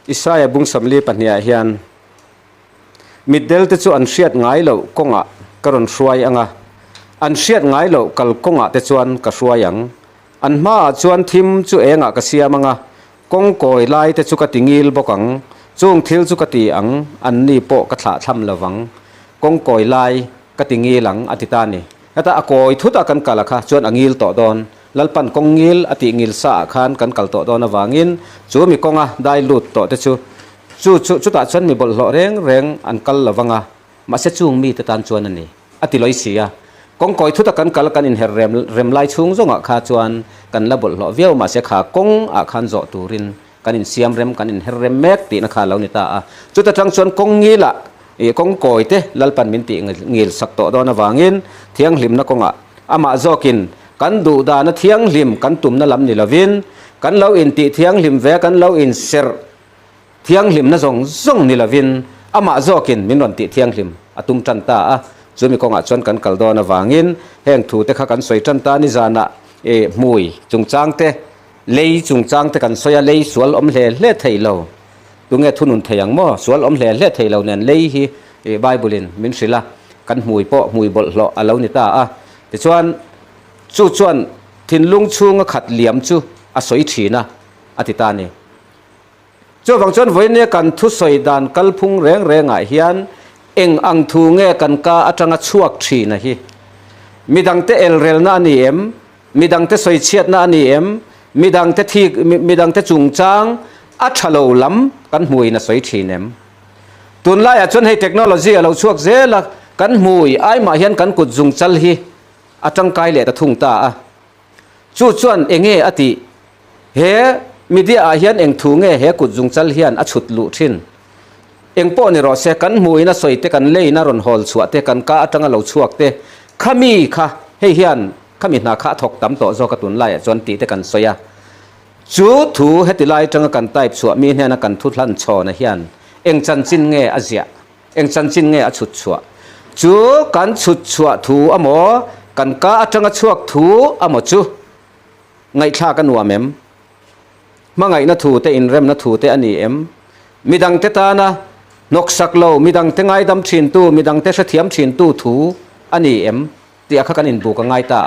อิสายบุงสำลีปัญญาเฮียนมิดเดลเตจูอันเชียดง่ายเหล่ากงะกระรอนช่วยอ่ะอันเชียดง่ายเหล่ากลกงะเตจวนกระช่วยยังอันมาจวนทิมจูเองอ่ะกระเสียมังอ่ะกงกอยไล่เตจูกติงิลบกังจงทิลจูกติอังอันนี้โปกระถาทำละวังกงกอยไล่กติงิลังอธิตานี่แต่อากอยทุตอากันกะละค่ะจวนอังิลต่อดอนลัลปันกงงิลอติงิลสะคานกันกัลต่อดอนวังินจูมีกงอ่ะได้ลุดต่อเตจูตาชวนมีบทหล่อเร่งอันกัลละวังอ่ะมาเสจุงมีแต่ตานชวนนั่นนี่อติลอยเสียกงกอยทุตอากันกัลกันอินเฮเรมไลชุงจงอ่ะขาชวนกันละบทหล่อเวียวมาเสขากงอาคันโจตูรินกันอินเสียมเรมกันอินเฮเรมเมกตีนักข่าวเหล่านี้ตาจุดตาจังชวนกงงิละกงกอยเตลัลปันมินติงิลสักต่อดอนวังินเทียงลิมนักกงอ่ะอามาโจกินกันดูดานเทียงลิมกันตุ่มนั่นลำนี่ละวินกันเล่าอินติเทียงลิมเวกันเล่าอินเซอร์เทียงลิมนั่นส่งนี่ละวินอามาโจกินมินวันติเทียงลิมอตุมจันตาจูมีกงอาชวนกันกัลดอนวังินแห่งถูเตะกันสวยจันตานิจานะมวยจุงจางเตเลยจุงจางเตกันสวยเลยสวลอมเล่เทยเราตุงเงทุนุนเทียงมั่วสวลอมเล่เทยเราเนี่ยเลยฮีไบเบิลินมินสิละกันมวยปอมวยบอลเลาะอาเลานิตาแต่ชวนจู่ชวนทินลุงชุงขัดเหลี่ยมจู่อาศัยฉีนะอธิตานี่จู่ฟังชวนวันนี้กันทุสอยดานกัลพุงแรงไอเฮียนเอ็งอังทูเงกันกาอัจฉริชวกฉีนะฮีมีดังเตเอลเรลนานี่มีดังเตสอยเชียดนานี่มีดังเตทีมีดังเตจุงจางอัจฉริลำกันมวยนะสอยฉีเนมตุนไล่จนให้เทคโนโลยีเราชวกเจละกันมวยไอมาเฮียนกันกุดจุงจัลฮีอาจังไกลเลยตะทุ่งตาจู่ชวนเองอติเฮมีเดียอาเฮียนเองทูงเฮกุดจุงจัลเฮียนอชุดลุทินเองป้อนี่รอเสกันมวยนะสวยเตกันเลยนะรอนฮอลสวะเตกันกาอาจังเราชวกเตขมีค่ะเฮียนขมินาคาถกตำต่อโจกตุนไล่จนตีเตกันสวยจู่ถูเฮติไลจังกันไต่สวะมีเฮียนกันทุลันชอนะเฮียนเองจันจินเงอาเซียเองจันจินเงอชุดสวะจู่กันชุดสวะถูอโมกันกาจังชวกถูอโมจูไงท่ากันวัวเมมมาไงนะถูเตอินเรมนะถูเตอันนี้มีดังเตตานะนกสักโลมีดังเตไงดำชินตู้มีดังเตเทียมชินตู้ถูอันนี้ที่อากันอินบุกไงตา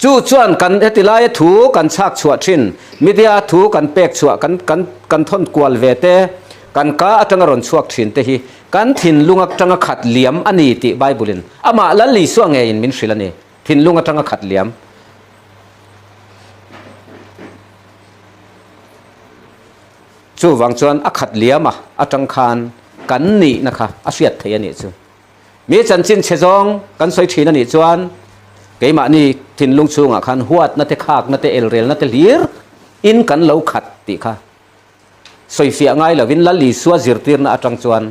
จู่ชวนกันเอติไลถูกันชักชวดชินมีเดียถูกันเปกชวกันทนกวลเวเตกันกาจังรอนชวกชินเตฮีกันถินลุงจังขัดเหลี่ยมอันนี้ติไบเบิลินอามาลันลีสวงเงินมินสิลันนี่ถินลุงจังขัดเหลี่ยมจู่วังจวนขัดเหลี่ยมจังคานกันนี่นะคะอาเสียดเทียนี่จู่มีจันจินเชจงกันสวยชีนั่นนี่จวนเกี่ยมานี่ถินลุงชูงคันหัวนัตเตขากนัตเตเอลเรลนัตเตลีร์อินกันเหลาขัดติค่ะสวยเสียง่ายเลยวินลันลีสัวจิรตีร์น่ะจังจวน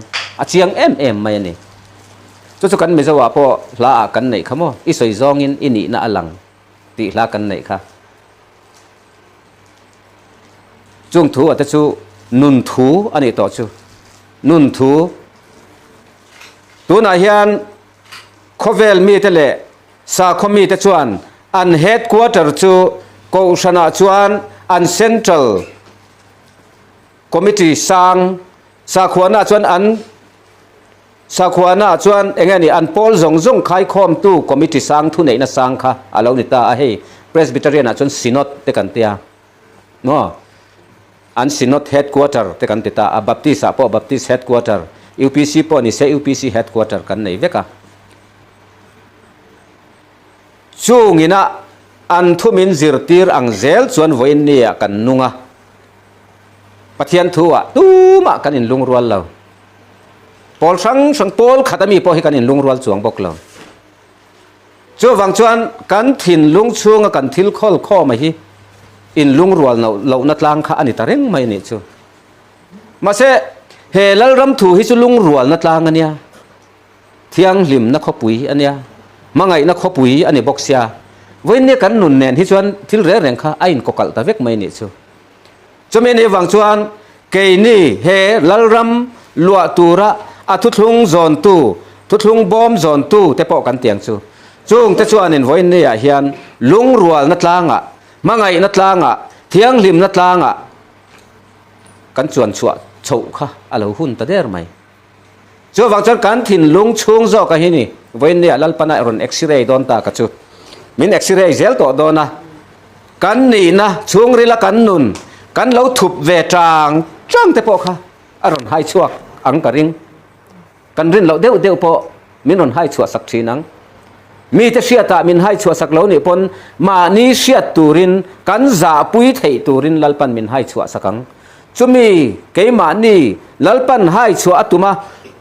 อาเชียงไม่นี่จู่กันไม่จะว่าพอลากันไหนขโมอีสวยจงอินนี่น่ะอลังติลากันไหนค่ะจงถูแต่จู่นุนถูอันนี้ต่อจู่นุนถูตัวนายเฮียนโคเวลมีเตเลสาคมีเตจวนอันเฮดควอเตอร์จู่โกชนะจวนอันเซ็นทรัลคอมมิตี้สาขวานาจวนอันสาขวานาจวนเองนี่อันพอลจงขายคอมตู้คอมมิตี้ทุนไหนนะสังค่ะอาลานิตาเฮเพรสบิเทเรียนจวนซินอดเตกันเตียเนาะอันซินอดเฮดควอเตอร์เตกันเตตาบัพติสพอบัพติสเฮดควอเตอร์UPC พอนี่เซ UPC เฮดควอเตอร์กันไหนเวกะจูงินะอันทุมินจิรตีร์อังเซลจวนวันนี้กันนุงะปะเทียนทัวตูมากันอินลุงรัวเราปอลสังปอลขัดมีพอให้กันอินลุงรัวจวงบกเราจู่วังจวนกันถิ่นลุงช่วงกันทิลคอลข้อมาฮีอินลุงรัวเรานัดลางข้าอันนี้ตาเร่งไม่เนี่ยจู่มาเสเฮลัลรำถูฮิจุลุงรัวนัดลางอันเนี้ยเทียงลิมนักขปุยอันเนี้ยมาไงนักขปุยอันนี้บอกเสียวันนี้กันนุนเนนฮิจวนทิลเร่งข้าไอ้นกกัลตาเวกไม่เนี่ยจู่จะมีในวังจวนเกนี่เฮลัลรัมลัวตูระอาทุลุงจอนตูทุลุงบอมจอนตูแต่ปอกันเตียงจูจุงแต่จวนในวันนี้เฮียนลุงรัวนัดลางมาไงนัดลางเทียงลิมนัดลาง kan chuan chua chho kha alo hun ta der mai chu wang chan kan thin lung chung zo ka hi ni voin ne lal pana ron x-ray don ta ka chu min x-ray zel to do na kan ni na chung ri la kan nun kan lo thup ve tang te po kha aron hai chuak ang ka ring kan rin lo deu po min ron hai chua sak thinang mi te sia ta min hai chua sak lo ni pon ma ni sia turin kan za pui thei turin lalpan min hai chua sakang chumi keima ni lalpan hai chua atuma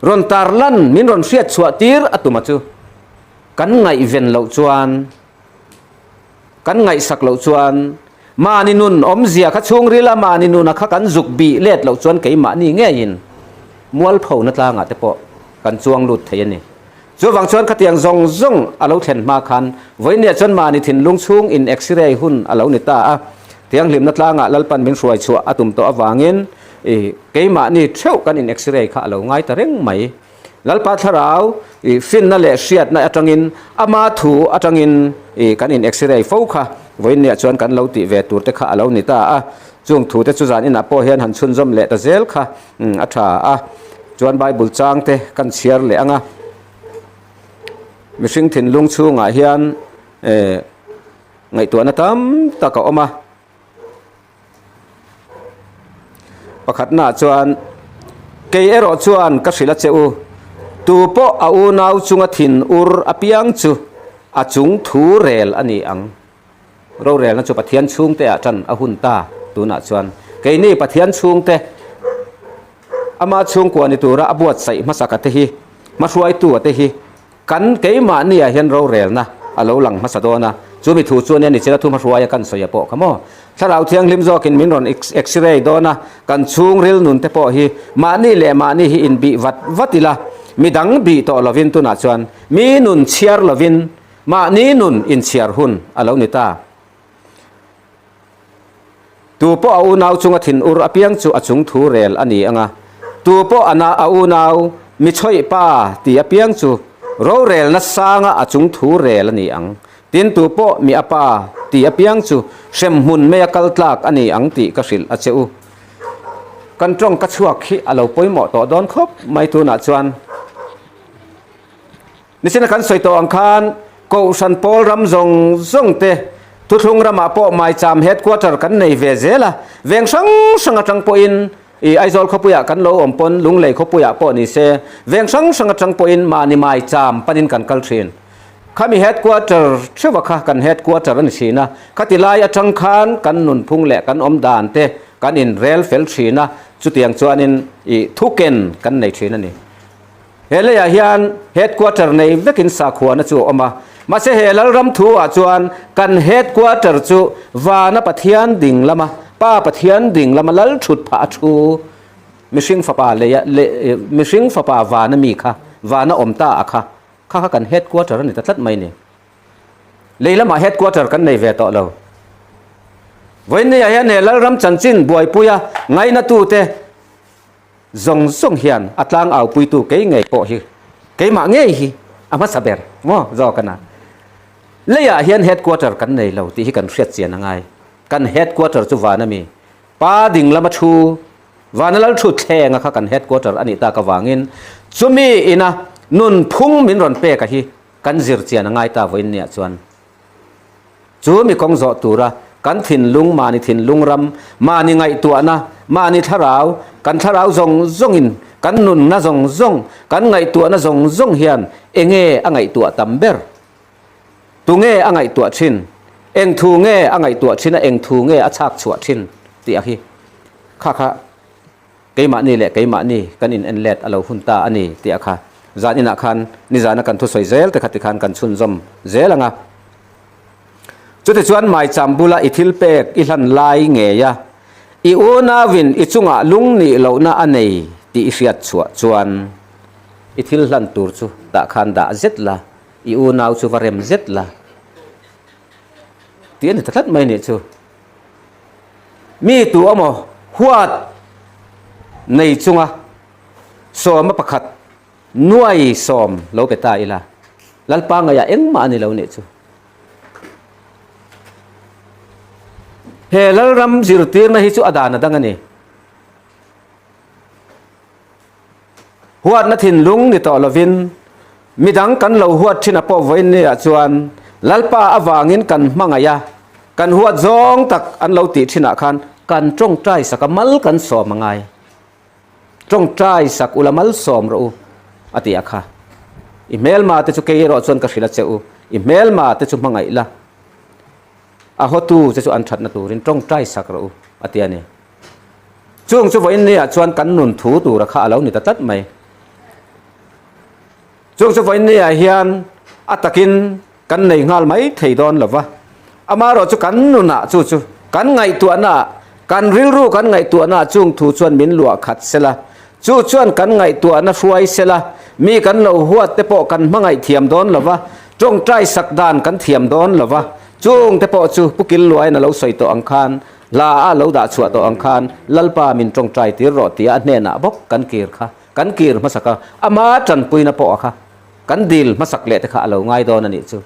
ron tarlan min ron sia chua tir atuma chu kan ngai ven lo chuan kan ngai sak lo chuan ma ni nun om zia kha chung ri la ma ni nun kha kan zuk bi let lo chuan keima ni nge in mual phau na tla nga te po kan chuang lut thei ani chu wang chuan khatiang zong zong alo thlen ma khan voine chuan ma ni thin lung chung in x-ray hun alo ni ta a tiang lim na tla nga lalpan min ruai chu atum to awangin keima ni theu kan in x-ray kha alo ngai ta reng mai lalpa tharau fin na le hriat na atangin ama thu atangin kan in x-ray fo kha voine chuan kan lo ti ve tur te kha alo ni ta a chung thu te chu zan in a po hian han chun zom le ta zel kha atha a chuan bible chang te kan share le anga mishing thin lung chunga hian ngai tu na tam ta ka oma pakhat na chuan ke ero chuan ka hrila cheu tu po a u nau chunga thin ur apiang chu a chung thu rel ani ang ro rel na chu pathian chung te a tan a hun ta tu na chuan ke ni pathian chung te ama chung ko ani tura abuat sai masaka te hi ma hruai tu te hi kan keima ni a hian ro rel na alo lang masadona chumi thu chuan ani chela thu ma hruai kan soya po khamo tharau thiang lim zo kin min ron x-ray dona kan chung ril nun te po hi ma ni le ma ni hi in bi vatila midang bi to lovin tu na chuan mi nun chiar lovin ma ni nun in chiar hun alo ni ta tu po au nau chunga thin ur apiang chu achung thu rel ani anga tu po ana au nau mi choi pa ti apiang chu ro rel na sanga achung thu rel ani ang tin tu po mi apa ti apiang chu sem hun me kal tlak ani ang ti ka hril a cheu kan trong ka chuak hi alo poimo to don khop mai tu na chuan nisina kan soi to ang khan ko san pol ram zong te tu thung rama po mai cham headquarter kan nei ve zela veng sang atang po in aizol khopuya kan lo ompon lunglei khopuya po ni se veng sang atang po in ma ni mai cham panin kan kal thin khami headquarter threwa kha kan headquarter an china khatilai atang khan kan nun phung le kan om dan te kan in rel fel china chutiang chuanin thuken kan nei thina ni hele ya hian headquarter nei vekin sa khuana chu oma ma se helal ram thu a chuan kan headquarter chu wana pathian ding lama pa pathian ding lama lal thut pha thu mishing fa pa le mishing fa pa wana mi kha wana omta akha kha kan headquarter ni ta tlat mai ni leila ma headquarter kan nei ve to lo voin ya hian helal ram chanchin buai puya ngai na tu te zong hian atlang au pui tu ke ngai po hi ke ma nge hi ama saber mo zo kana leya hian headquarter kan nei lo ti hi kan hriat chian angai kan headquarter chu wana mi pa ding lama thu wana lal thu thenga kha kan headquarter ani ta ka wangin chumi ina nun phung min ron pe ka hi kan zir chian angai ta voin nia chuan chumi kong zo tura kan thin lung mani thin lung ram mani ngai tu ana mani tharau kan tharau zong in kan nun na zong kan ngai tu na zong hian enge angai tu tamber tu nge angai tu thin eng thu nge angai tu thin eng thu nge achak chua thin ti a hi kha keima ni le keima ni kan in enlet alo hunta ani ti a kha zanina khan ni zana kan thu soi zel te khati khan kan chun zom zelanga chute chuan mai chambula ithil pek i hlan lai nge ya i una win i chunga lung ni lo na anei ti hriat chuan ithil hlan tur chu da khan da zet la i unau chu varem zet la tian ni thlat mai ni chu mi tu amo huat nei chunga som pakhat nuai som lo pe ta ila lalpa nga ya engma ni lo ni chu helal ram zirtir na hi chu adana dangani หัวดนะถิ่นลุงนี่ต่อละวินมีดังกันเราหัวดชินะปอไว้เนี่ยจวนลัลปาอวางินกันมังายากันหัวดจองตักอันเราติชินะคันกันจงใจสักมัลกันสอมังไงจงใจสักอุลมัลสอมรูอติอาคาอีเมลมาเตจุเกยรอจวนกระสิละเจ้าอีเมลมาเตจุมังไงละอาหตูเตจุอันชัดนะตูรินจงใจสักรูอติอันนี้ช่วงช่วงนี้จวนกันนุนถูตูราคาเรานี่ตัดไหมช่วงช่วงนี้เฮียนอัตกินกันในงานไหมไทยดอนหรอวะอามาเราจะกันนุนอ่ะจู่กันไงตัวน่ะกันริ้วรู้กันไงตัวน่ะช่วงถูชวนมินหลวขัดเสละจู่ชวนกันไงตัวน่ะช่วยเสละมีกันเราหัวเตปอกันมังไงเทียมดอนหรอวะจงใจสักดานกันเทียมดอนหรอวะช่วงเตปอจู่ปุกิลรวยน่ะเราใส่ตัวอังคารลาเราด่าชัวตัวอังคารลัลปามินจงใจตีรอตีอันเนน่ะบอกกันเกียร์ค่ะกันเกียร์มาสักอามาจันปุยน่ะปอค่ะกันดิลมาสักเละแต่ค่ะเราง่ายดอนนั่นนี่จู่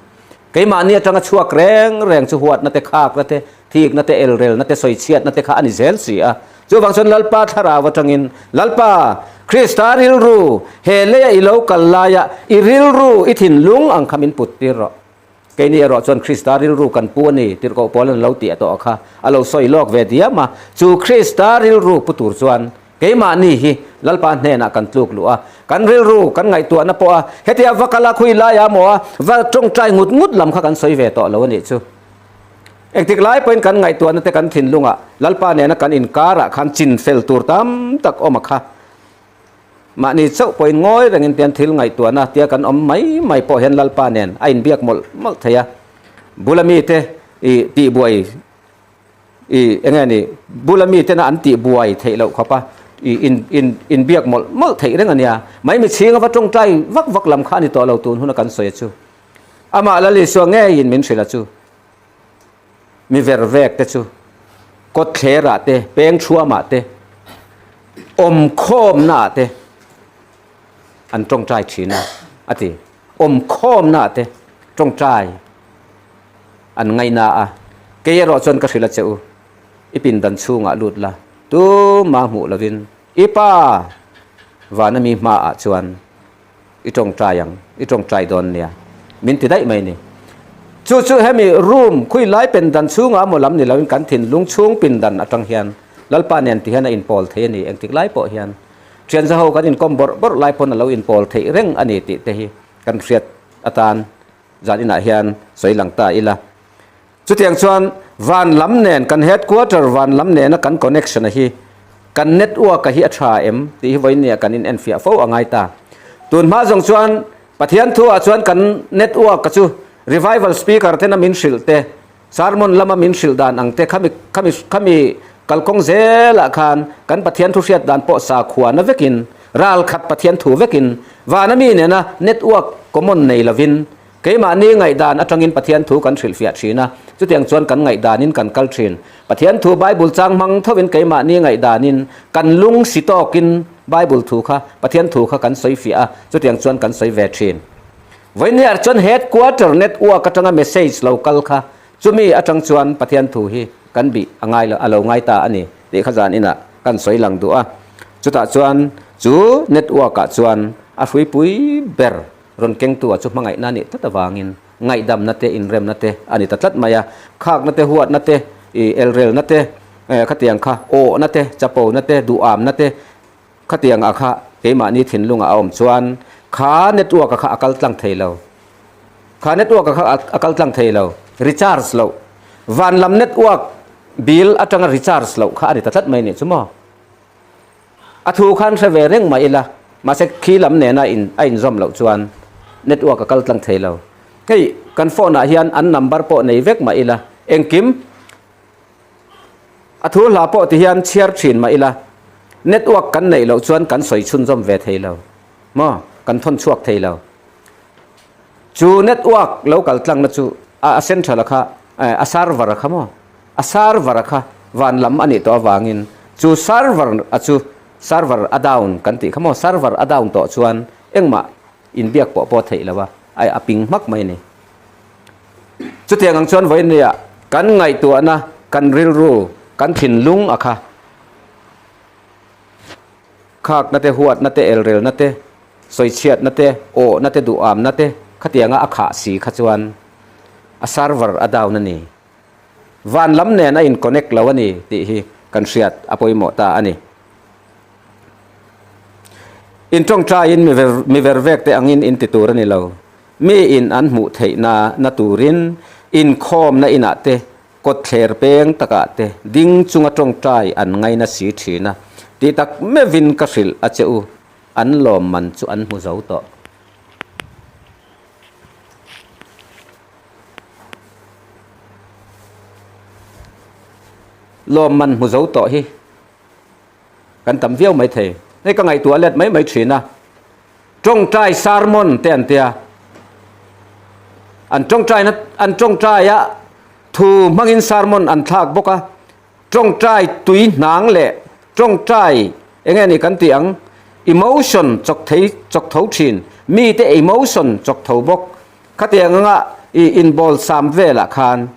ไกมาเนี่ยจังชัวแรงชัวหัวนั่นแต่ขากนั่นแต่ทีกนั่นแต่เอลเรลนั่นแต่สอยเชียดนั่นแต่ข้าอันนี้เซลเสียจู่บางส่วนลัลปาทาราวจังอินลัลปาคริสตาริลรูเฮเลียอิโลกัลลายะอิริลรูอิทินลุงอังคามินปุตติรอไกนี่รอจนคริสตาริลรูกันปูนี่ติรกอปอลันเราเตียต่อค่ะอาเราซอยลอกเวดียมาจู่คริสตาริลรูปุตุรจวนไกมานี่ฮิลัลปาเนน่ะกันตุกลัวกันริลรูกันไงตัวนะปอเฮติยวะกะลาคุยลายามัวว่าจงใจงุดลำค่ะกันซอยเวต่อเรานี่จู่เอกติกไลเป็นกันไงตัวนั่นแต่กันถิ่นลุงอ่ะลัลปาเนี่ยนะกันอินการะคันจินเฟลตูร์ตามตักอมค่ะมานี่เจ้าปอยง้อยแต่เงินเตียนทิลไงตัวนะเตียกันอมไม่พอเห็นลัลปาเนี่ยไอ้เบียกหมดเทียบุลมีเตอีตีบวยอียังไงนี่บุลมีเตนะอันตีบวยเทเราเขาปะอีอินเบียกหมดเทเรื่องอันเนี้ยไม่มีเชียงว่าจงใจวักลำค้านี่ตัวเราตูนหุ่นกันสวยจูอามาละลิสวงแง่ยินมินเสละจูมีเวรเวกเตจูกดเคระเตเปงชัวมาเตอมโคมหน้าเตอันจงใจชีนะอติอมโคมหน้าเตจงใจอันไงนาอะเกยรอจนกระสิละเจ้าอีปินดันชูงะลุดละตูมาหมูละวินอีป้าวานามีมาอะชวนอีจงใจยังอีจงใจโดนเนี่ยมินติได้ไหมนี่จู่ๆให้มีรูมคุยไล่เป็นดันชูงะหมดลำนี่เราเป็นกันถิ่นลุงชูงปินดันอัตังเฮียนลัลปาเนียนที่เฮนอินพอลเทนี่เองติกไล่ปอเฮียนเชียนจะเอากันอินคอมบอร์ไล่พอนเราอินพอลเทเร่งอันนี้ติเตฮีกันเสียดอาตานจานอินาเฮียนสวยหลังตาอีละจุดอย่างชวนวันลำเนียนกันเฮดควอเตอร์วันลำเนียนกันคอนเน็กชันฮีกันเน็ตวัวกับฮีอัชาเอ็มที่ไว้เนี่ยกันอินเอ็นฟิอาฟูอ่างไงตาตุนมาจงชวนปะเทียนทัวชวนกันเน็ตวัวกับจูรีไววัลสปีกเกอร์เทนมินชิลเตซาร์มอนลามามินชิลดานอังเตขมิกัลกงเซลคันกันปะเทียนทุเรียดดานปอสาขวานเวกินรัลขัดปะเทียนถูเวกินวานามีเนี่ยนะเน็ตวัวคอมมอนในลาวินเกมานี่ไงดานอัตงินปะเทียนถูกันสิลฟิอาชีนะจุดอย่างชวนกันไงดานินกันกัลชินปะเทียนถูไบเบิลจางมังทวินเกมานี่ไงดานินกันลุงสิโตกินไบเบิลถูค่ะปะเทียนถูค่ะกันสอยฟิอาจุดอย่างชวนกันสอยเวชินวันนี้จนเฮดควอเตอร์เน็ตวัวก็จังเมสเซจเราคัลค่ะจุมีอาจังชวนปะเทียนถูฮีกันบีอ่างไงละเราไงตาอันนี้เด็กขจานี่นะกันสวยหลังตัวจุดตาชวนจูเน็ตวัวกับชวนอาฟุยปุยเบอร์รอนเก่งตัวจุมาไงนั่นนี่ตัดวางินไงดำนัดเตอินเรมนัดเตอันนี้ตัดมายาขากนัดเตหัวนัดเตเอลเรลนัดเตขัดเตียงค่ะโอนัดเตจับโปนัดเตดูอามนัดเตขัดเตียงอาค่ะเกมานี่ถิ่นลุงอาอมชวนขาเน็ตวัวกับขาอักลตั้งเทยเราขาเน็ตวัวกับขาอักลตั้งเทยเรารีชาร์จเราวันลำเน็ตวัวบิลอัตงรีชาร์จเราขาอันนี้ตัดไม่เนี่ยชั่วโมงอัตุขันเสวเร่งมาอีละมาเสกขี้ลำเนี่ยนะอินซอมเราชวนเน็ตวัวกับอักลตั้งเทยเราเฮ้ยกันโฟนอาเฮียนอันนัมเบอร์โปในเวกมาอีละเอ็งกิมอัตุลาโปที่เฮียนเชียร์ชินมาอีละเน็ตวัวกันในเราชวนกันสวยชุนซอมเวทเทยเรามากันทนช่วงเทเราจูเน็ตวัวเรากัลตั้งนะจูอาเซนทรัลค่ะอาซาร์วาร์ค่ะมั้งอาซาร์วาร์ค่ะวันลำอันนี้ตัววางินจูซาร์วาร์จูซาร์วาร์อดาวน์กันติค่ะมั้งซาร์วาร์อดาวน์ตัวชวนเอ็งมาอินเบียกปอเทแล้ววะไออปิงมักไม่เนี่ยจุดที่ยังชวนไว้เนี่ยกันไงตัวนะกันริลรูกันถิ่นลุงอะค่ะ khak na te huat na te elrel na te soi chiat na te o na te duam na te khatianga akha si khachuan a server adaw na ni van lam ne na in connect lawani ti hi kan riat apoimo ta ani in tong tra in mi vervek te angin in ti tur ni lo mi in an mu theina na turin in khom na ina te kot thler peng taka te ding chunga tong trai an ngai na si thina ti tak me vin ka hril a cheu an lom man chu an mu zo to lom man mu zo to hi kan tam viau mai the nei ka ngai tua let mai thina tong trai sermon ten tia an tong trai ya thu mangin sermon an thak boka tong trai tui nang le tong trai enge ni kan tiang emotion chok thau thin mi te emotion chok thau bok khatianga in bol sam vela khan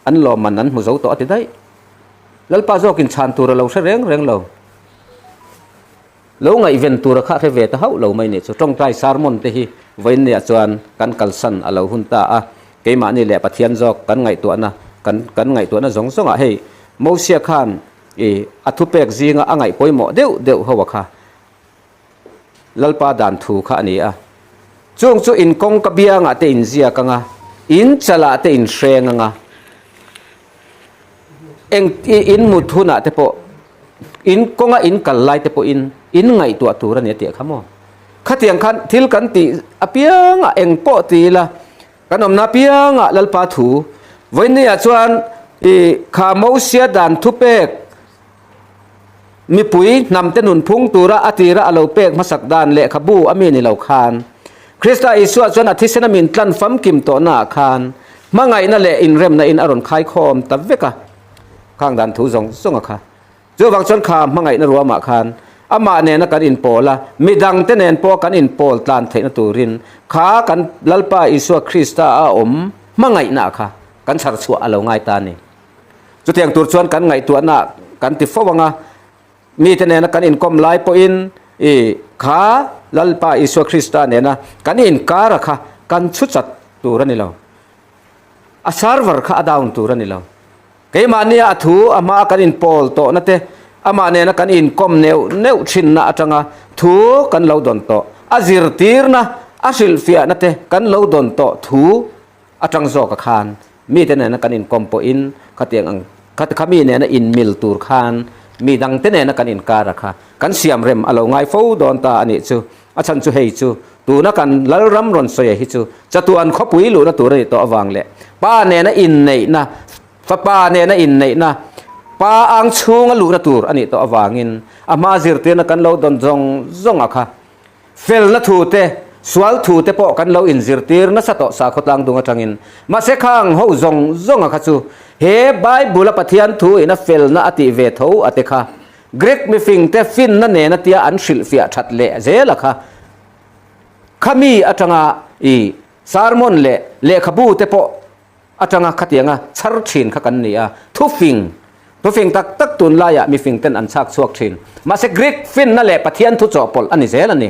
an lo man an mu zo to ti dai lalpa zo kin chan tur lo reng lo ngai ventura kha khe ve ta hau lo mai ne chu tong trai sermon te hi voin ne chuan kan kalsan alo hunta a keima ni le pathian jok kan ngai tu na kan ngai tu na zong a hei mosia khan athupek zinga angai poimo deu hawa kha lalpa dan thu kha ni a chung chu in kong ka bianga te in zia kanga in chala te in hrenga eng in muthuna te po in konga in kallai te po in ngai tu atura ne te khamo khatiang khan thil kan ti apianga eng po ti la kanom na pianga lalpa thu voinia chuan kha mosia dan thupek mi pui nam te nun phung tura atira alo pek masak dan le khabu ami ni lo khan krista isu chuan athisena min tlan fam kim to na khan mangai na le in rem na in aron khai khom taveka khang dan thu zong songa kha chu wang chon kha mangai na ruama khan ama ne na kan in pola midang te nen po kan in pol tlan theina turin kha kan lalpa isu krista a mangai na kha kan char chu alo ngai ta ni chu tiang tur chuan kan ngai tu na kan ti fowanga mi te ne na kan in kom lai po in kha lalpa isu krista ne na kan in kara kha kan chu chat turani lo a server kha down turani lo keimania athu ama kan in pol to na te ama ne na kan in kom neu thin na atanga thu kan lo don to azir tir na asil fia na te kan lo don to thu atang zo ka khan mi te ne na kan in kom po in khatiang ang khami ne na in mil tur khan mi dang te ne na kan in kara kha kan siam rem alo ngai fo don ta ani chu achan chu hei chu tu na kan lal ram ron soya hi chu chatuan khopui lu na tur ri to awang le pa ne na in nei na fa pa ne na in nei na pa ang chunga lu na tur ani to awangin ama zirte na kan lo don zong akha fel na thu te swal thu te po kan lo in zirtir na sa to sa khotlang dunga tangin ma se khang ho zong akha chu he bible pathian thu ina fel na ati ve tho ate kha grek mi fing te fin na ne na tia an shil fia that le zela kha khami atanga sermon le khabu te po atanga khatianga char thin kha kan nia thu fing tak tun la ya mi fing ten an chak chuak thin ma se grek fin na le pathian thu chopol ani zel ani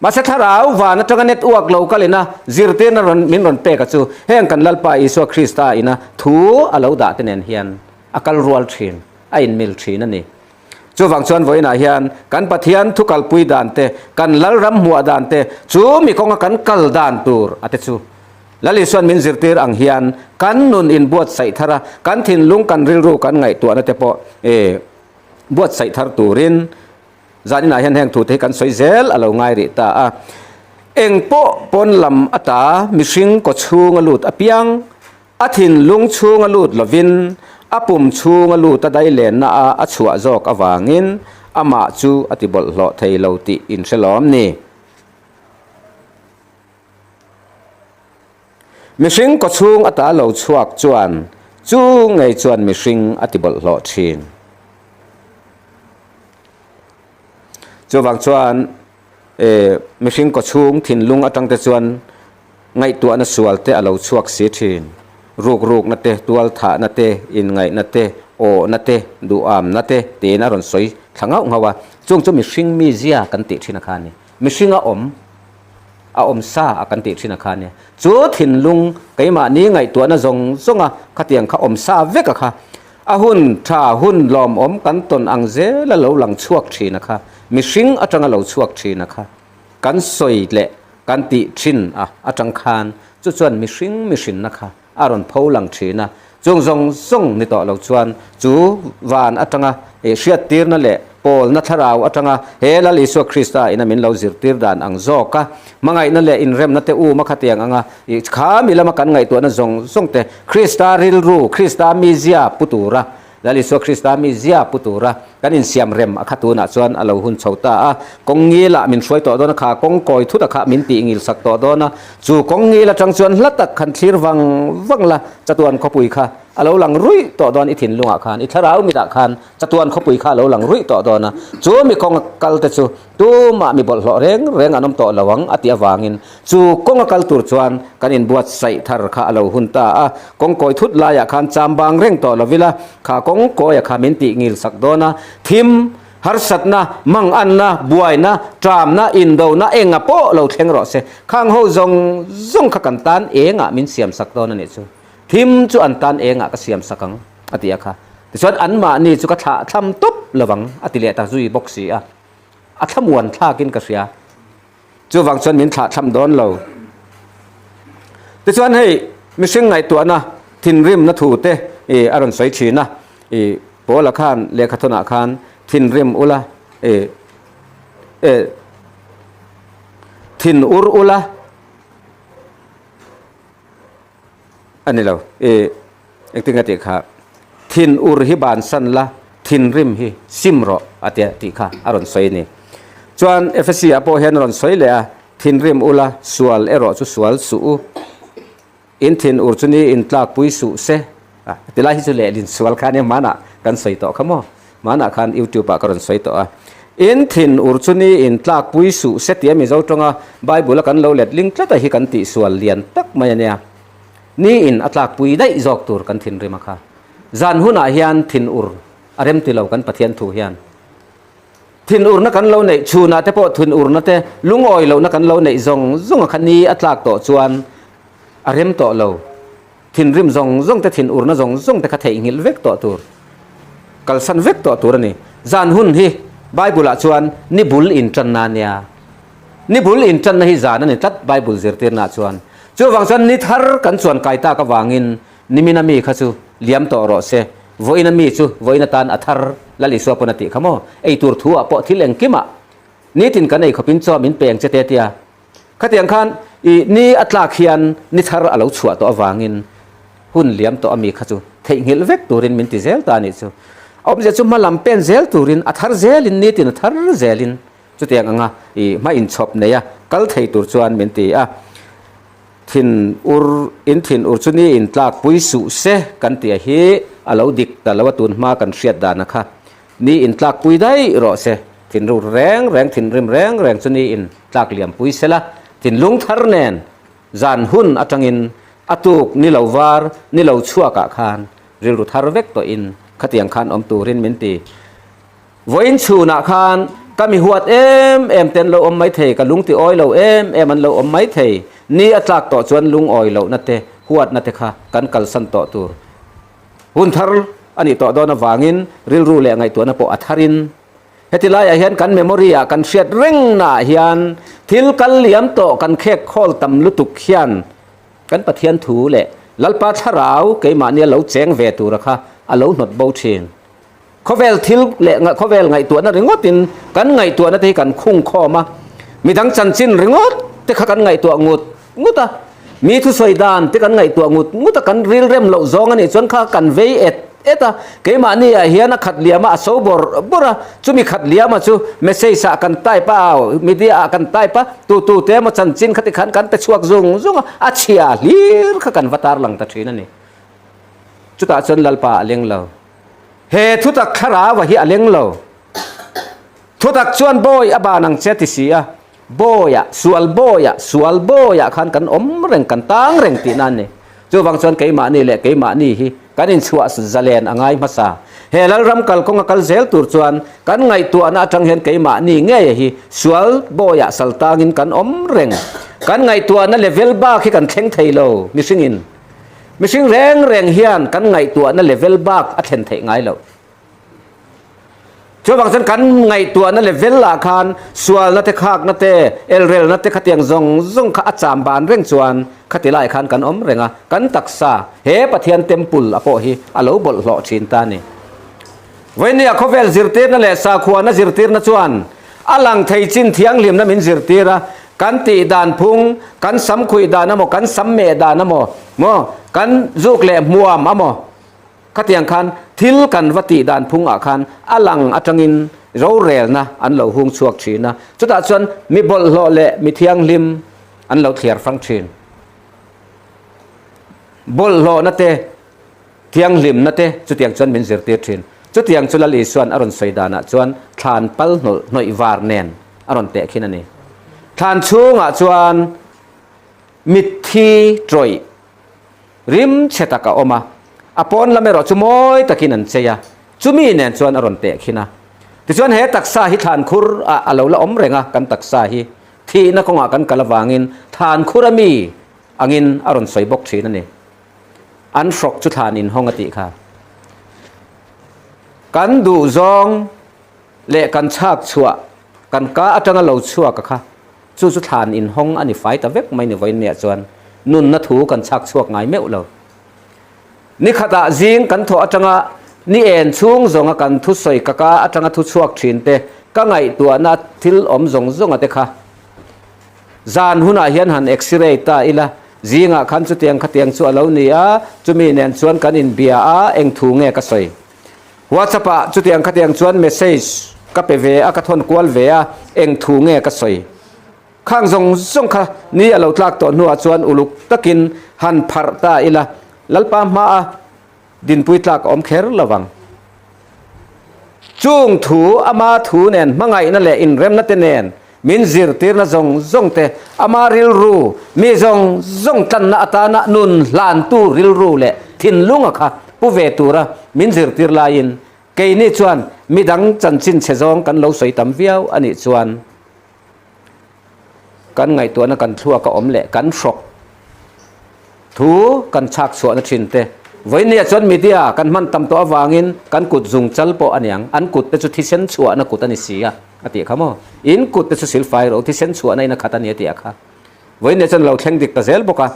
ma se tharau wa na tanga net uak lo kalina zirte na ron min ron pe ka chu heng kan lalpa isu krista ina thu alo da tenen hian akal rual thin a in mil thin ani chu wang chuan voina hian kan pathian thu kal pui dan te kan lal ram huwa dan te chu mi konga kan kal dan tur ate chu lali suan min zirtir ang hian kan nun in buat sai thara kan thin lung kan ril ru kan ngai tu na te po buat sai thar turin zanina hian heng thu te kan soi zel alo ngai ri ta a eng po pon lam ata mihring ko chunga lut apiang athin lung chunga lut lovin apum chunga lut ta dai len na a chua jok awangin ama chu atibol hlo thei lo ti in selom ni mihring ko chung ata lo chuak chuan chu ngei chuan mihring atibol hlo thin chu wang chuan mihring ko chung thin lung atang te chuan ngai tu na sual te alo chuak si thin ruk na te tual tha na te in ngai na te o na te du am na te na ron soi ทางเอางว่าจงจะมีสิ่งมีเสียกันติธนาคารนี่มีสิ่งอมซากันติธนาคารเนี่ยจูถิ่นลุงไกมานี้ไงตัวน่ะจงขัดเตียงเขาอมซาเวกค่ะหุ่นถ้าหุ่นลอมอมกันตนอังเจแล้วเราหลังชวกทีนะคะมีสิ่งอาจารย์เราชวกทีนะคะกันสวยเละกันติชินอาจารย์คานจุดส่วนมีสิ่งนะคะอารอนพูหลังทีนะจงนี่ต่อเราชวนจูวานอาจารย์เชียตีร์นั่นแหละปอลนัทราวอาจารย์เฮลลิสุคริสต์อินามินเราจิรตีร์ดานอังโจกะมังไงนั่นแหละอินเรมนัตเตอูมาขัดยังข้ามีละมากันไงตัวนั้นจงเตคริสต์ริลรูคริสต์มิเซียปุตูระลลิสุคริสต์มิเซียปุตูระกันอินเซียมเรมขัดตัวน่ะชวนเราหุ่นชาวตากงงี้ละมินช่วยต่อดนะข้ากงกอยทุตข้ามินตีงิลสักต่อดนะจูกงงี้ละจังชวนลัตขันทีร์วังละจัตวันขปุยค่ะเราหลังรุ่ยต่อดอนอิถิ่นลุงอาคารอิทราวมีดาคารจัตวันขปุยค่ะเราหลังรุ่ยต่อดอนนะจูมีกองกัลเตจูตูมามีบอลเร่งอันน้ำต่อระวังอติอวางินจูกองกัลตุรจวนกันอินบวชใส่ทารข้าเราหุ่นตากงกอยทุดลายอาคารจามบางเร่งต่อละวิละข้ากงกอยอาคารมินติงิลสักดอนะทิมharsat na mang an na buai na tram na indo na enga po lo theng ro se khang ho zong khakan tan enga min siam sak don ani chu thim chu an tan enga ka siam sakang atia kha tisot an ma ni chu ka tha tham top lawang atile ta zui boxi a thamuan thakin ka sia chu wang chon min tha tham don lo tisot hei mi sing ngai tu na thin rim na thu te aron soi chi na pola khan le khathona khanทินริมอุลาทินอุรอุลาอันนี้เราเอกติงติค่ะทินอุรฮิบานสันละทินริมฮิซิมรออาเตียติค่ะอารอนสวยนี่จวนเอฟซีอโปเฮนอรอนสวยเลยทินริมอุลาสวลเอรอจุสวลสูอินทินอุรจุนีอินตลากปุยสูเซติลาฮิจุเลลินสวลคานี่มานะกันสวยต่อขโมmana khan YouTube pa karon soi to in thin urchuni in tlak puisu setia mi zo tonga bible kan lo let link tlata hi kan ti sual lian tak mayania ni in atlak pui dai jok tur kan thin rima kha zan huna hian thin ur arem ti lo kan pathian thu hian thin ur na kan lo nei chuna te po thin ur na te lungoi lo na kan lo nei zong khan ni atlak to chuan arem to lo thin rim zong te thin ur na zong te kha thei ngil vek to tur kalsan vek to turani zan hun hi bible a chuan ni bul in tan na nia ni bul in tan na hi zan ani tat bible zirtir na chuan chu wangchan ni thar kan chuan kaita ka wangin nimina mi kha chu liam to ro se voina mi chu voina tan athar lali so ponati khamo ei tur thu a po thileng kima ni tin kan ei khopin cho min peng chete tia khatiang khan i ni atla khian ni thar alo chua to awangin hun liam to ami kha chu thei ngil vek turin min ti zel ta ni chu obje chu malam pen zel turin athar zelin ni tin athar zelin chu tiang anga ma in chop neya kal thei tur chuan min ti thin ur chuni in tlak pui su se kan ti hi alo dik talawatun ma kan hriat dana kha ni in tlak pui dai ro se thin ru reng thin rim reng chuni in tlak liam pui sela thin lung thar nen zan hun atangin atuk ni lawar ni lo chua ka khan ril ru thar vek to in khatiang khan om turin min ti voin chuna khan kami huat em ten lo om mai thei ka lung ti oi lo em an lo om mai thei ni atlak to chuan lung oi lo na te huat na te kha kan kal san to tur hun thar ani to do na wangin ril ru le ngai to na po atharin hetilai a hian kan memory a kan hriat reng na hian thil kal liam to kan khek khol tam lutuk hian kan pathian thu le lalpa tharau keima ni lo cheng ve tu rakha alo not bo thin khovel thil le khovel ngai tu na ringotin kan ngai tu na te kan khung kho ma mi dang chan chin ringot te kha kan ngai tu nguta mi thu soi dan te kan ngai tu nguta kan ril rem lo zong ani chon kha kan ve eta keima ni a hian a khat liama a so bora chumi khat liama chu message sa kan tai pa media kan tai pa tu te ma chan chin khati khan kan te chuak zung a chia lir kha kan vatar lang ta thina ni chuta chon lalpa aleng lo he thutak khara wa hi aleng lo thutak chuan boy aba nang chetisia boya sual boya khan kan om reng kan tang reng ti nan ni chu wang chon keima ni le keima ni hi kanin chua zalen angai masa เฮลัลรัมกัลกงกัลเซลตูร์จวนกันไงตัวน่าจังเห็นไกมานี่เงยฮีสวลโบยะสัลตางินกันอมเร่งกันไงตัวนั่นเลเวลบ้าที่กันเข่งไทยโลมิสิงินมิสิงแรงเฮียนกันไงตัวนั่นเลเวลบ้าอัดเห็นไทยไงโลช่วงบางสันกันไงตัวนั่นเลเวลละคานสวลนัตเตคากนัตเตเอลเรลนัตเตขัดยังซงขัดจามบานเร่งจวนขัดไล่คานกันอมเร่งกันตักษาเฮปะเทียนเต็มปุลอโปฮีอโลบลหล่อชินตานี่วันนี้เขาเวลซิรตีร์นั่นแหละสาขวานะซิรตีร์นะจวนอลังไทยจินเทียงเหลี่ยมนะมินซิรตีร์กันตีดานพุงกันซ้ำคุยดานนะโมกันซ้ำเมดานนะโมกันจุกเล่มัวมะโมขัดยังคันทิลกันวัติดานพุงอาคันอลังอัจงินเราเรลนะอันเราหุงชวกชีนะจุดอาจวนมีบลโลเละมีเทียงลิมอันเราเทียร์ฟังชีนบลโลนั่นเตเทียงลิมนั่นเตจุดยังจวนมินซิรตีร์ชีนจุดยังจุลลีส่วนอรุณสวยดานะจวนทานปัลหน่อยวาร์เนนอรุณเตะขี้นั่นนี่ทานช่วงจวนมิทีตรอยริมเชตากะอมาอปอนละเมรอจุมอยตะกินันเซียจุมีเนนจวนอรุณเตะขี้นะที่จวนเฮตักษาฮิทานคุรอาเลวละอมเรงะกันตักษาฮิที่นักงากันกะละวางินทานคุรมีอังินอรุณสวยบกชีนั่นนี่อันฟรกจุทานินห้องอติค่ะกันดูจองเละกันชักชัวกันก้าอัจฉริยะเราชัวกะค่ะจู่จุทานอินห้องอันนี้ไฟตะเวกไม่ในไว้เนี่ยจวนนุนนัทูกันชักชัวไงไม่เอานี่ขณะจิงกันทออัจฉริยะนี่เอ็นช่วงจงกันทุสอยกะกะอัจฉริยะทุชัวชินเตก็ไงตัวนัดทิลอมจงอเตค่ะจานหุ่นอาเฮียนหันเอ็กซเรย์ตาอีละจิงขันจุดเตียงขัดเตียงชัวเหล่านี้จุมีเนนชวนกันอินเบียเอ็งทูงเงก็สวยWhatsApp จุดยังขัดยังชวนเมสเซจกับไปเวอากาศทนกวลเวอเองทูเงก็สวยข้างทรงค่ะนี่เราตลักตัวนัวชวนอุลุกตะกินหันพาร์ตาอีละลัลปามาดินปุยตลักอมเคร์ระวังจุงถูอามาถูเนนมังไงนั่นแหละอินเรมนัตเนนมินซิรตีร์นะจงเตอามาริลรูมีจงตันนาตานะนุนลานตูริลรูเละทินลุงอะค่ะผู้เวตูระมินซิรตีร์ลายินเกยนี่ชวนมีดังจันชินเชจงกันเราสวยตำเวียวอันนี้ชวนกันไงตัวนั้นกันทั่วก็อมเละกันฟกถูกันชักสวนชินเตวันนี้ชวนมีเดียกันมันตำตัววางินกันกุดจุงจัลโปอันยังอันกุดเป็นจุดที่เส้นชัวนักกุดอันนี้เสียอติขโมอินกุดเป็นจุดสิลไฟเราที่เส้นชัวในนักขัดอันนี้ติค่ะวันนี้ชวนเราแข่งดิกตะเซลบอกว่า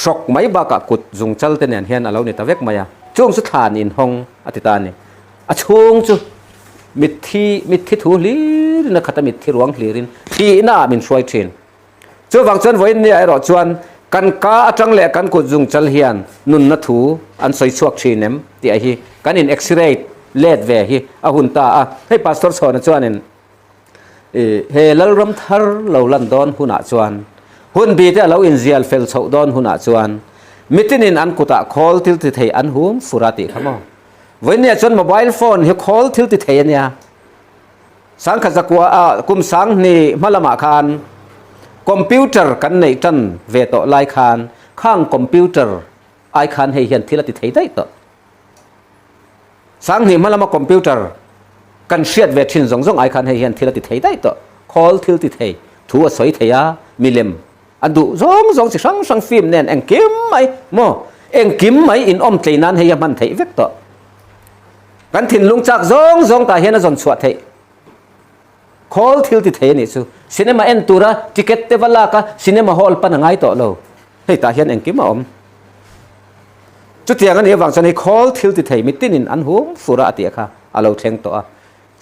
ชกไม่บากกุดจุงจัลเตเนี่ยเห็นเราเนี่ยตะเวกมาช่วงสุดท้ายอินห้องอติตานี่ช่วงจุมิดที่ถูลีนักขัดมิดที่รวงลีรินที่น่ามินช่วยชินช่วงฟังชวนวันนี้ไอ้เราชวนกันก้าจังเละกันกุดจุงจัลเฮียนนุนนัทูอันสวยชวกชีนเนมที่ไอ้ฮีกันอินเอ็กซเรย์เลดเวฮีอาหุนตาให้พาสตอร์สอนชวนนินเฮลัลรัมทาร์เราลันดอนหุนอาชวนหุนบีเตเราอินเซียลเฟลชาวดอนหุนอาชวนมิตินินอันกุตะคอลทิลติเทอันหุมฟุราติขโมวันนี้จนโมบายโฟนเฮคอลทิลติเทเนี่ยสังขจักว่ากุมสังนี่มาละมาคานคอมพิวเตอร์กันในจันเวโตไลคานข้างคอมพิวเตอร์ไอคานให้เห็นทิลติเทได้ต่อสังนี่มาละมาคอมพิวเตอร์กันเชียดเวทินจงไอคานให้เห็นทิลติเทได้ต่อคอลทิลติเททัวสวยเทียมิเลมอันดูจงสิสังฟิล์มเนี่ยเอ็งกิมไหมโมเอ็งกิมไหมอินอมเทนั้นให้มันเทเวกต่อกันถิ่นลุงจักจงตาเห็นจนสวดเทคอลทิลติเทนี่ซูซีเนมาเอ็นตูระทิเก็ตเตวลากะซีเนมาฮอลปันง่ายต่อเราให้ตาเห็นเอ็งกิมอมจุดเทียงกันนี้วางจะในคอลทิลติเทมิตินินอันหูฟุระติค่ะอาเราเทงต่อ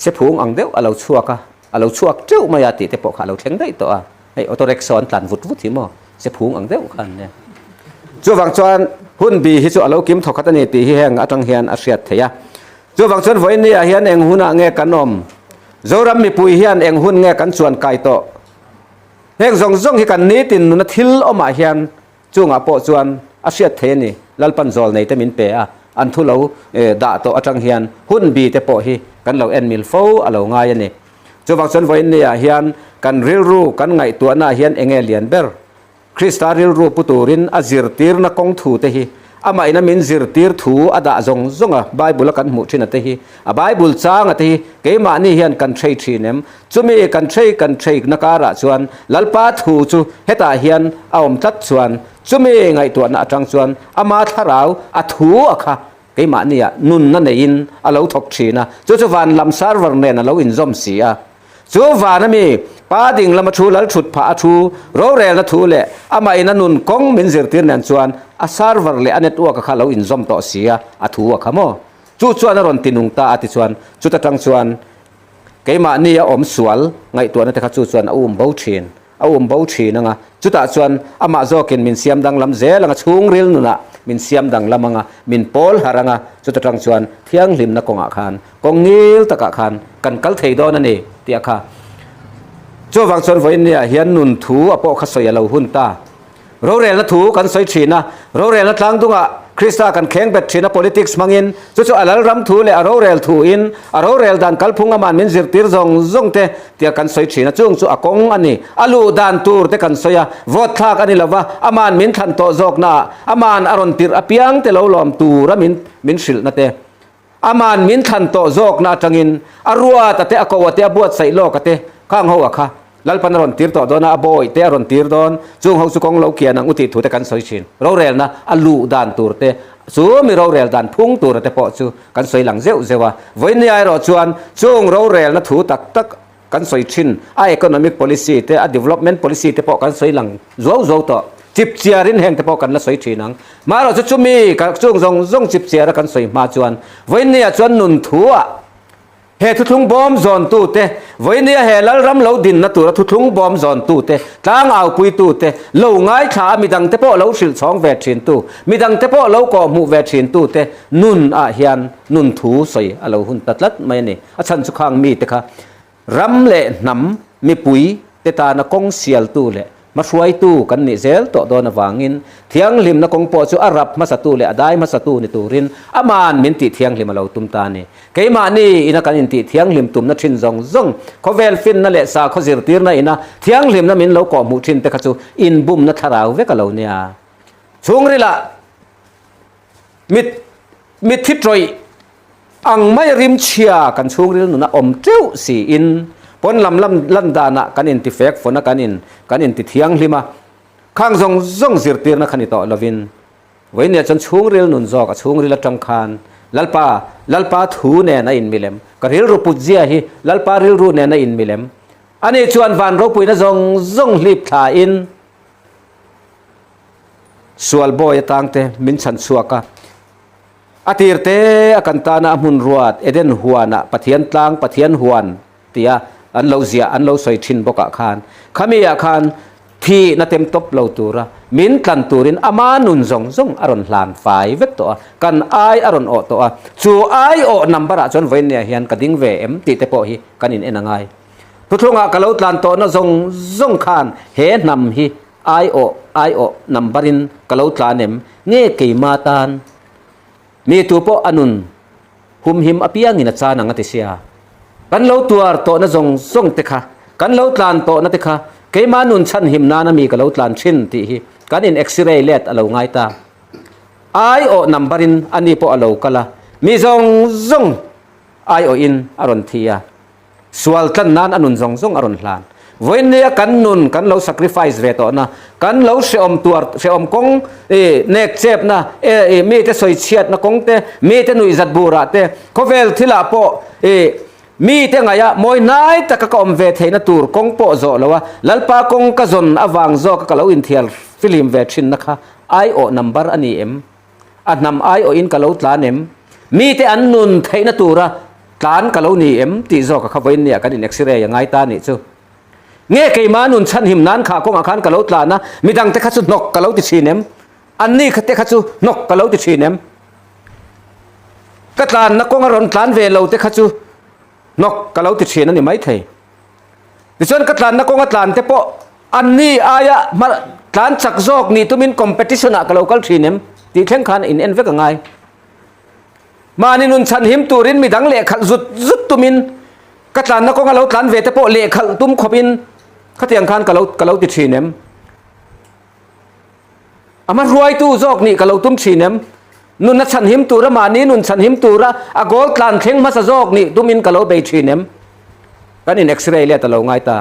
เสพงอังเดียวอาเราชัวกะอาเราชัวเจ้ามายาติเตปอกอาเราเทงได้ต่อให้ออโตเร็กซอนตันวุดที่มอเสพงอังเดียวกันเนี่ยจุดวางจวนหุ่นบีฮิจุอาเรากิมถกขัดนี่ตีฮิแหงอาจังเฮียนอาเซียเทียจุดวางจวนวันนี้เฮียนเอ็งหุ่นเงยกันนมโจรำมีปุยเฮียนเอ็งหุ่นเงยกันชวนไก่โตเฮงจงฮิกันนี้ตินนุนทิลอมาเฮียนจุงอาโปชวนอาเซียเทนี่ลัลปันจอลในเตมินเปะอันทุเราด่าโตอาจังเฮียนหุ่นบีเตโปฮีกันเราเอ็นมิลโฟอาเราง่ายนี่จุดวางจวนวันนี้เฮียนกันริลรูกันไงตัวน่าเฮียนเอ็งเลียนเบอร์คริสตาริลรูปุตูรินอาจิรตีร์นักกงถูเตฮี ama ina min zir tir thu ada zong zonga bible kan mu thina te hi a bible chang ate ke ma ni hian kan thei thinem chumi kan thei nakara chuan lalpa thu chu heta hian aom tat chuan chumi ngai tu na atang chuan ama tharau a thu akha ke ma ni a nun na nein alo thok thina chu van lam server ne na lo in zom sia chu van mi pa ding lama thu lal thut pha thu ro rel na thu le ama ina nun kong min zir tir nan chuan a server le a network kha lo in zom to sia a thu a khamo chu chuan ron tinung ta ati chuan chu ta tang chuan keima ni a om sual ngai tu na te kha chu chuan a bo thin nga chu ta chuan ama zokin min siam dang lam zelanga chung ril nu na min siam dang lamanga min pol haranga chu ta tang chuan thiang lim na konga khan kong ngil taka khan kan kal thei do na ni tia kha chu wang chon voin nia hian nun thu apo kha soi lo hun ta ro rel na thu kan soi thina ro rel na tlang dunga krista kan kheng bet thina politics mangin chu alal ram thu le ro rel thu in ro rel dan kalphunga man min zir tir zong te tia kan soi thina chung chu akong ani alu dan tur te kan soya vote thak ani lawa aman min than to jok na aman aron tir apiang te lo lom tur min shil na te aman min than to jok na tangin arua ta te akowate abuat sai lo ka te khang ho akha lalpan ron tir to dona aboy te ron tir don chung ho su kong lo kian ang uti thu te kan soi chin ro rel na alu dan tur te chu mi ro rel dan phung tur te po chu kan soi lang zeu zewa voin ni ai ro chuan chung ro rel na thu tak kan soi chin a economic policy te a development policy te po kan soi lang zo to chip chiarin heng te po kan la soi thinang ma ro chu mi ka chung zong chip chiara kan soi ma chuan voin ni a chuan nun thu a he thuthung bom zon tu te voinia he lal ram lo din na tur thuthung bom zon tu te tlang au pui tu te lo ngai tha midang te po lo sil chong ve thin tu midang te po lo ko mu ve thin tu te nun a hian nun thu soi alo hun tatlat mai ni a chan chu khang mi te kha ram le nam mi pui te ta na kong sial tu le ma hruai tu kan ni zel to do na wangin thiang lim na kong po chu arap ma satu le adai ma satu ni turin aman min ti thiang lim lo tum ta ni keima ni ina kan in ti thiang lim tum na thin zong khovel fin na le sa kho zir tir na ina thiang lim na min lo ko mu thin te kha chu in bum na tharau ve ka lo nia chungri la mit thitroi ang mai rim chia kan chungri nu na om treu si in pon lam landana kanin ti fek fona kanin ti thiang lima khang zong zir tir na khani to lovin voinia chan chungril nun zok a chungril atang khan lalpa thu ne na in milem ka ril ru pujia hi lalpa ril ru ne na in milem ani chuan van ro puina zong lip tha in sual boy tangte min chan suaka atirte akantana mun ruat eden huana pathian tlang pathian huan tia an lo zia an lo soi thin boka khan khamia khan thi na tem top lo tura min kan turin ama nun zong aron hlan fai vek to kan ai aron o to chu ai o number a chon voin ne hian kading ve em ti te po hi kanin enangai puthunga kalau tlan to na zong khan he nam hi ai o numberin kalau tlanem nge keima tan mi tu po anun hum him apiang ina cha nanga ti sia kan lo tuar to na zong te kha kan lo tlan to na te kha keima nun chan him na mi ka lo tlan thin ti hi kan in x-ray let alo ngai ta ai o numberin ani po alo kala mi zong ai o in aron thia sual tan nan anun zong aron hlan voinia kan nun kan lo sacrifice ve to na kan lo se om kong nek chep na me te soi chiat na kong te me te nui zat bura te khovel thila po mi te ngaya moi nai ta ka om ve theina tur kong po zo lawa lalpa kong ka zon awang zo ka lo in thial film ve thin na kha ai o number ani em anam ai o in ka lo tlanem mi te an nun theina tura tlan ka lo ni em ti zo ka khawain nia kan in x-ray ngai ta ni chu nge keima nun chan him nan kha kong akhan ka lo tlana midang te kha chu nok ka lo ti chinem anni khate kha chu nok ka lo ti chinem ka tlan na kong ron tlan ve lo te kha chu nok ka lo ti chen ani mai thei dichon ka tlan na kong atlan te po anni aya mar tlan chak jok ni tumin competition a ka local thinem ti thleng khan in en vek ngai mani nun chan him turin midang le khal zut tumin ka tlan na kong lo tlan ve te po le khal tum khopin khatiang khan ka lo ti thinem ama ruai tu jok ni ka lo tum thinem นุนนัชันหิมตูระมานี้นุนชันหิมตูระอากอลตานเข่งมาสะจอกนี่ตุมินกะโลเบชีเนมกันอินเอ็กซเรย์เลตะโลง่ายตา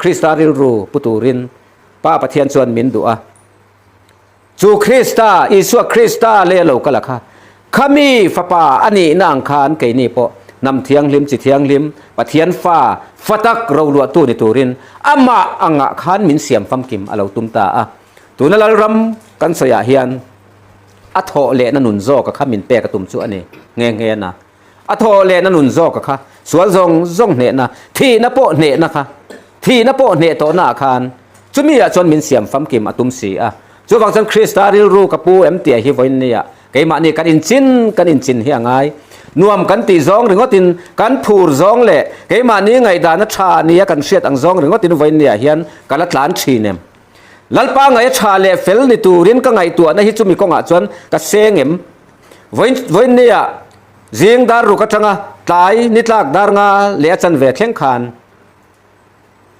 คริสตาริลรูปุตูรินป้าปะเทียนชวนมินดูอะจูคริสตาอิสวคริสตาเลโลกะละค่ะขมีฟะปาอันนี้นางคานไกนี่ปอนำเทียงลิมจิเทียงลิมปะเทียนฟ้าฟะตักเราลัวตูนี่ตูรินอะมะอังะคานมินเสียมฟัมกิมอะเราตุมตาอะตูนลรัมกันสยาเฮียนอะโทเลนนุนโซกะคะมินเปกะตุมจุอันนี้เงๆนะอะโทเลนนุนโซกะคะสวนซงเนนะทีนะโปเนนะคะทีนะโปเนโตนาคานจุมีอะจนมินเสียมฟัมกิมอะตุมสีอะจูวังซันคริสตาริลรูกะปูเอ็มเตียฮิวอินเนียไกมานี่กันอินจินเฮียงไงนวมกันตีซองหรือว่าตินกันผูรซองเละไกมานี่ไงดานะชานี่กันเสียตังซองหรือว่าตินไวเนียเฮียนกันละหลานชีเนมลัลปาไงชาเละเฟลนี่ตูรินก็ไงตัวนะฮิจุมีกงอาจวนกะเซงเอ็มไวเนียจิงดารุกะจังะตายนิตลากดารงาเละจันเวทเข่งขาน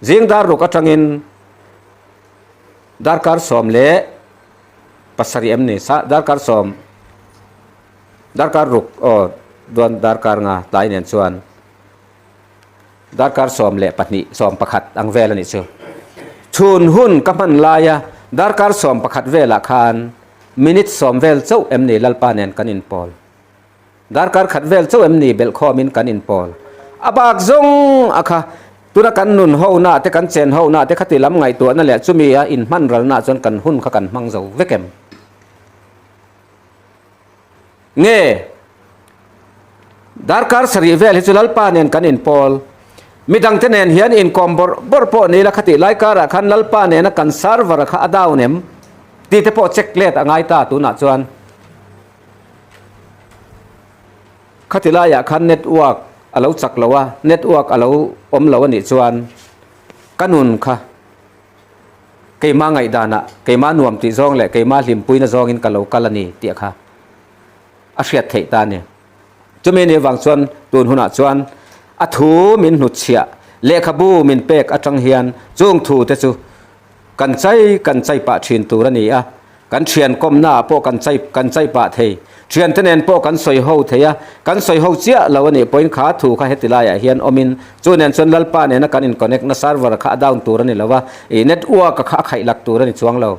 จิงดารุกะจังอินดาร์การสอมเละปัสริเอ็มนี่ดาร์การสอมดาร์การรุกดวนดาร์การงาตายเนี่ยชวนดาร์การสอมเละปัตนิสอมประคัดอังเวลนี่เชียวชุนหุ่นกับมันลายดาร์การสอมประคัดเวลาคานมินิทสอมเวลเจ้าเอ็มนี่ลัลปาเนนกันอินปอลดาร์การขัดเวลเจ้าเอ็มนี่เบลคอมินกันอินปอลอบากซงอะค่ะตัวกันนุนเฮาหน้าแต่กันเจนเฮาหน้าแต่ขัดล้ำไงตัวนั่นแหละจุมีอินมันรัลนาจนกันหุ่นขกันมังเจ้าเวกเอ็มเง่ดาร์การสรีเวลฮิจุลัลปาเนนกันอินปอลมีดังเทนเนนเฮียนอินคอมบอร์ปอนี่ละขัดไลการะขันลัลปาเนนกันซาร์วร์ข้าดาวเนมตีเทปอเช็คเลตอ่างไงตาตัวน่ะจวนขัดไลอยากขันเน็ตวอร์กอะไรจักละวะเน็ตวอร์กอะไรอมละวะนี่จวนกันุนค่ะเกยมาไงดานะเกยมานวมตีซองแหละเกยมาลิมปุยนะซองอินกันละกันละนี่เตียค่ะอาเชียเทตาเนี่ยจะมีในวังส่วนตูนหุนส่วนอัทูมินหุดเชียเลขบูมินเปกอัจังเฮียนจงถูเตจูกันใจปะชินตูรนี่อะกันเชียนก้มหน้าโปกันใจปะเทเชียนเทนเนนโปกันสอยเฮาเทียกันสอยเฮาเจียเราเนี่ยปอยขาถูกขาเฮติลายเฮียนอมินจูเนนส่วนลัลปาเนี่ยนักการอินคอนเนกนัสซาร์วร์ขาดาวตูรนี่แล้วว่าเน็ตอัวกับขาไข่หลักตูรนี่ช่วงเรา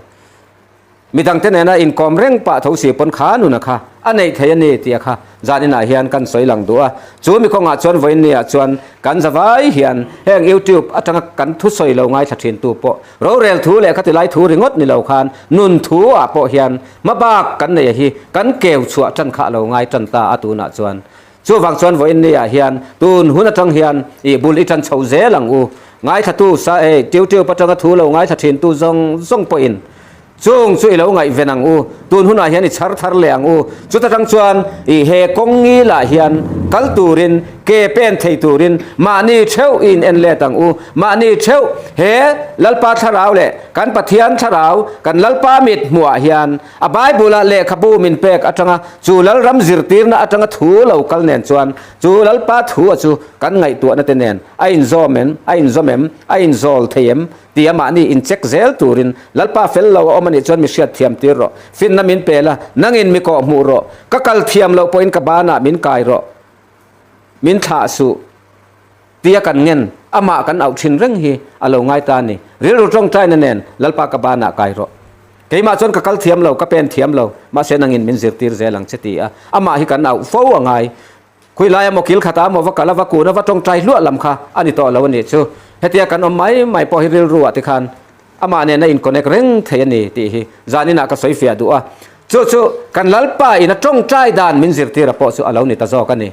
มีดังเทนเนนะอินคอมเร่งปะเท่าสีปนขาหนุนะคะอันนี้เทียนนี่เตียค่ะจานินาเฮียนกันสวยหลังตัวจูมีของอาชวนไว้เนี่ยชวนกันจะไว้เฮียนแห่งยูทูบอาจจะกันทุสวยเราง่ายชัดเจนตัวปะเราเรียลทูเลยก็ติไลทูริงดนี่เราคานนุนทูอ่ะปะเฮียนมาบากกันเนี่ยฮีกันเกลชัวจันขาเราง่ายจันตาอตูน่ะชวนชูฟังชวนไว้เนี่ยเฮียนตูนหุ่นจังเฮียนอีบุลิจันเฉาเจหลังอูง่ายทัตูซาเจียวปัจจังทูเราง่ายชัดเจนตูซงปอินช่วงช่วยเราไงเวนังอูตูนหุ่นอาเฮียนอิชาร์ทาร์เลียงอูจุดตั้งชวนอีเฮกงงี้ละเฮียนกัลตูรินเกเป็นเทตูรินมานี่เช่าอินเอ็นเลตังอูมานี่เช่าเฮลัลปาทาราวเล่กันปะเทียนทาราวกันลัลปามิดมัวเฮียนอบายบุละเลขบูมินเปกอัจงะจูลัลรัมซิรตีร์นะอัจงะทูเรากัลเนนชวนจูลัลปาทูจูกันไงตัวนั่นเนนไออินโซเมนไออินโซเมมไออินโซลเทียมเตียมานี่อินเช็คเซลตูรินลัลปาเฟลเราอมันอิจวนมิเชียเทียมตีรอฟินนามินเปล่านังอินมิโกมูรอก็กัลเทียมเราปอินกับบานามินกายรอมินทาสุเตียกันเงินอามากันเอาชินเร่งฮีอโลง่ายตานี่เรื่องตรงใจนั่นเองลัลปากับบานากายรอเกี่ยมาจนกับกัลเทียมเราก็เป็นเทียมเรามาเสนังอินมินซิรตีร์เซลังเชตีอามาฮิกันเอาฟ้าว่าไงคุยลายมกิลขตามว่ากัลว่ากูนะว่าตรงใจล้วนลำค่ะอันนี้ต่อแล้ววันนี้ชูเฮติยากันอมไม่พอให้เรียนรู้ติคันอามาเนี่ยในอินคอนเนคเร่งเทียนี่ตีฮีจานินักสอยเฟียดูชูกันลัลปาอินตรงใจดานมินซิรตีร์ปอสุอาลานี่ตาจอกันนี่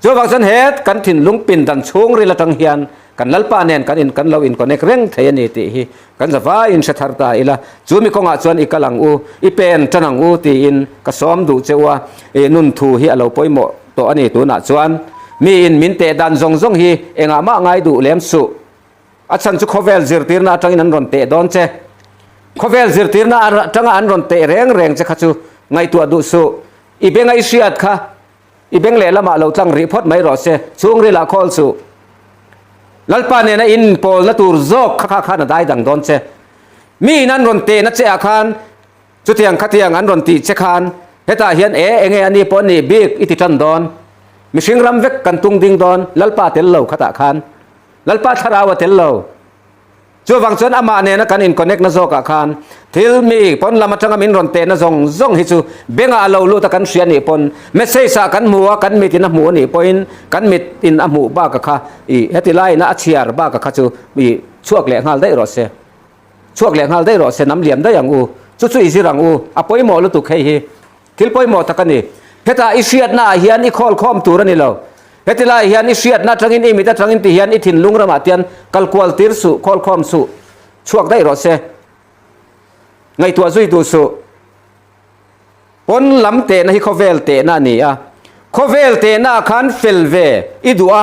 จูวังสันเหตุกันถิ่นลุงปินดันช่วงเรือตังเฮียนกันลัลปาเนนกันอินเราอินคอนเนคเร่งเทียนี่ตีฮีกันจะว่าอินเสถาร์ตาอิละจูมีของอาชวนอีกหลังอูอีเป็นจันังอูตีอินกระซ้อมดูเจ้านุนทูฮีเราปอยโมตัวอันนี้ตัวน่ะชวนมีอินมินเตดันซงฮีเองอามาไงดูเลี้ยมสุอาชันจุคเวลซิร์ตีร์น่าจังอินันรอนเตดอนเชคเวลซิร์ตีร์น่าจังอันรอนเตเร่งเจ้าข้าจูไงตัวดูสุอีเป็นไงเชียดค่ะอีเบงเลละมาเราตั้งรีพอร์ตไม่รอเสช่วงเวลาคอลสูลัลปาเนี่ยนะอินโพลนัตูร์โซกข้าน่ะได้ดังโดนเสมีนั่นรอนเตนัดเจ้าคานจุดที่ยังขัดที่ยังอันรอนตีเจ้าคาน heta hian enge ani pon ni big iti tan don mishing ram vek kan tung ding don lalpa tel lo khata khan lalpa tharawa tel lo chu wang chon ama ne na kan in connect na zo ka khan thil mi pon lama tanga min ron te na zong hi chu benga lo lu ta kan sia ni pon message sa kan muwa kan mit in mu ni point kan mit in amu ba ka kha i heti lai na achiar ba ka kha chu mi chuak le ngal dai ro se chuak le ngal dai ro se nam liam da yang u chu chu isi rang u apoi mo lu tu khei hi thil poi mo ta kan ni heta isiat na hian i khol khom tur ani lo hetila hian i siat na tangin imi ta tangin ti hian i thin lungra ma tian kalkwal tir su khol khom su chuak dai ro se ngai tua zui tu su pon lam te na hi khovel te na ni a khovel te na khan fel ve i dua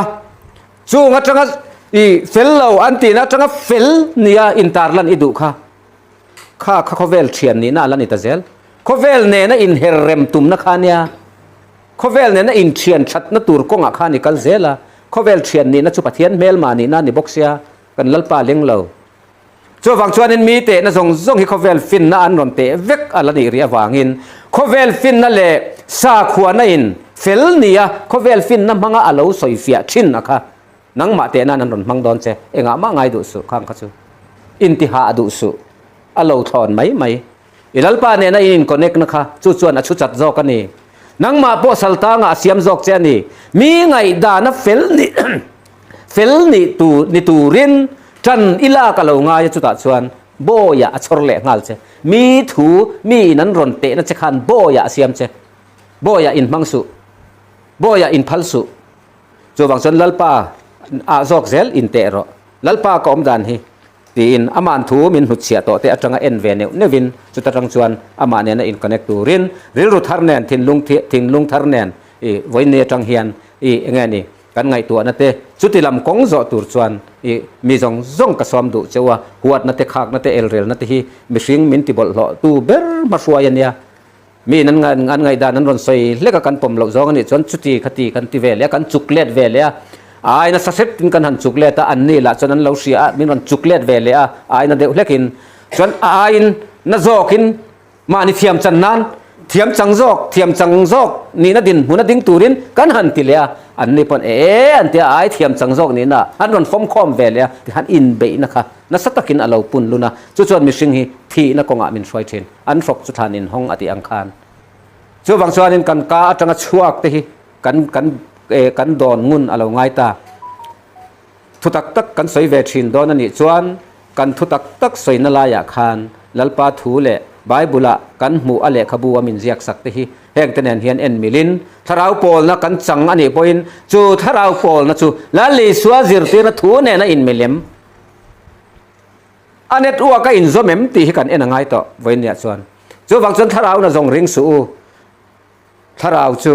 chu nga tanga i fel lo an ti na tanga fel nia intar lan i du kha khovel thian ni na lan i ta zel khovel ne na in herrem tum na khania khovel ne na in thian that na tur ko nga khani kal zela khovel thian ni na chu pathian mel ma ni na ni boxia kan lalpa leng lo chu wang chuan in mi te na zong hi khovel fin na an ron te vek ala ni ria wangin khovel fin na le sa khuwa na in fel nia khovel fin na manga alo soi fia thin na kha nang ma te na nan ron mang don che enga ma ngai du su khang kha chu intiha du su alo thon mai ilalpa ne na in connect na kha chu chuan a chu chat zo ka ni nang ma po salta nga siam zok che ni mi ngai da na fel ni tu rin tran ila ka lo nga ya chu ta chuan bo ya achor le ngal che mi thu mi nan ron te na che khan bo ya siam che bo ya in mangsu bo ya in phalsu chu wang chon lalpa a zok zel in te ro lalpa ko om dan hi tin aman thu min hut sia to te atanga en ve nevin chu ta tang chuan ama ne na in connect tu rin ril ru thar nen thin lung thar nen e voine tang hian e enga ni kan ngai tu na te chuti lam kong zo tur chuan e mi zong ka som du chewa huat na te khak na te elrel na te hi mishing min ti bol lo tu ber ma suayan ya mi nan ngan ngai da nan ron soi leka kan pom lo zong ani chuan chuti khati kan ti ve le kan chuklet ve le ai na saset tin kan han chuklet ta an ni la chuan lo sia min ron chuklet ve le ai na de hlekin chuan ai na zokin ma ni thiam chan nan thiam chang zok ni na din huna ding turin kan han ti le an ni pon an ti ai thiam chang zok ni na an ron fom khom ve le ti han in be na kha na satakin alo pun luna chu chuan mi sing hi thi na konga min swai thin an rok chu thanin hong ati ang khan chu wang chuan in kan ka atanga chuak te hi kan don ngun alo ngai ta thutak tak kan soi ve thin don ani chuan kan thutak tak soi na la ya khan lalpa thu le bible kan mu ale khabu amin ziak sak te hi heng tenen hian en milin tharau pol na kan chang ani poin chu tharau pol na chu la li suwa zir te na thu ne na in milem anet uwa ka in zo mem ti hi kan en ngai to voin ya chuan chu wang chuan tharau na zong ring su tharau chu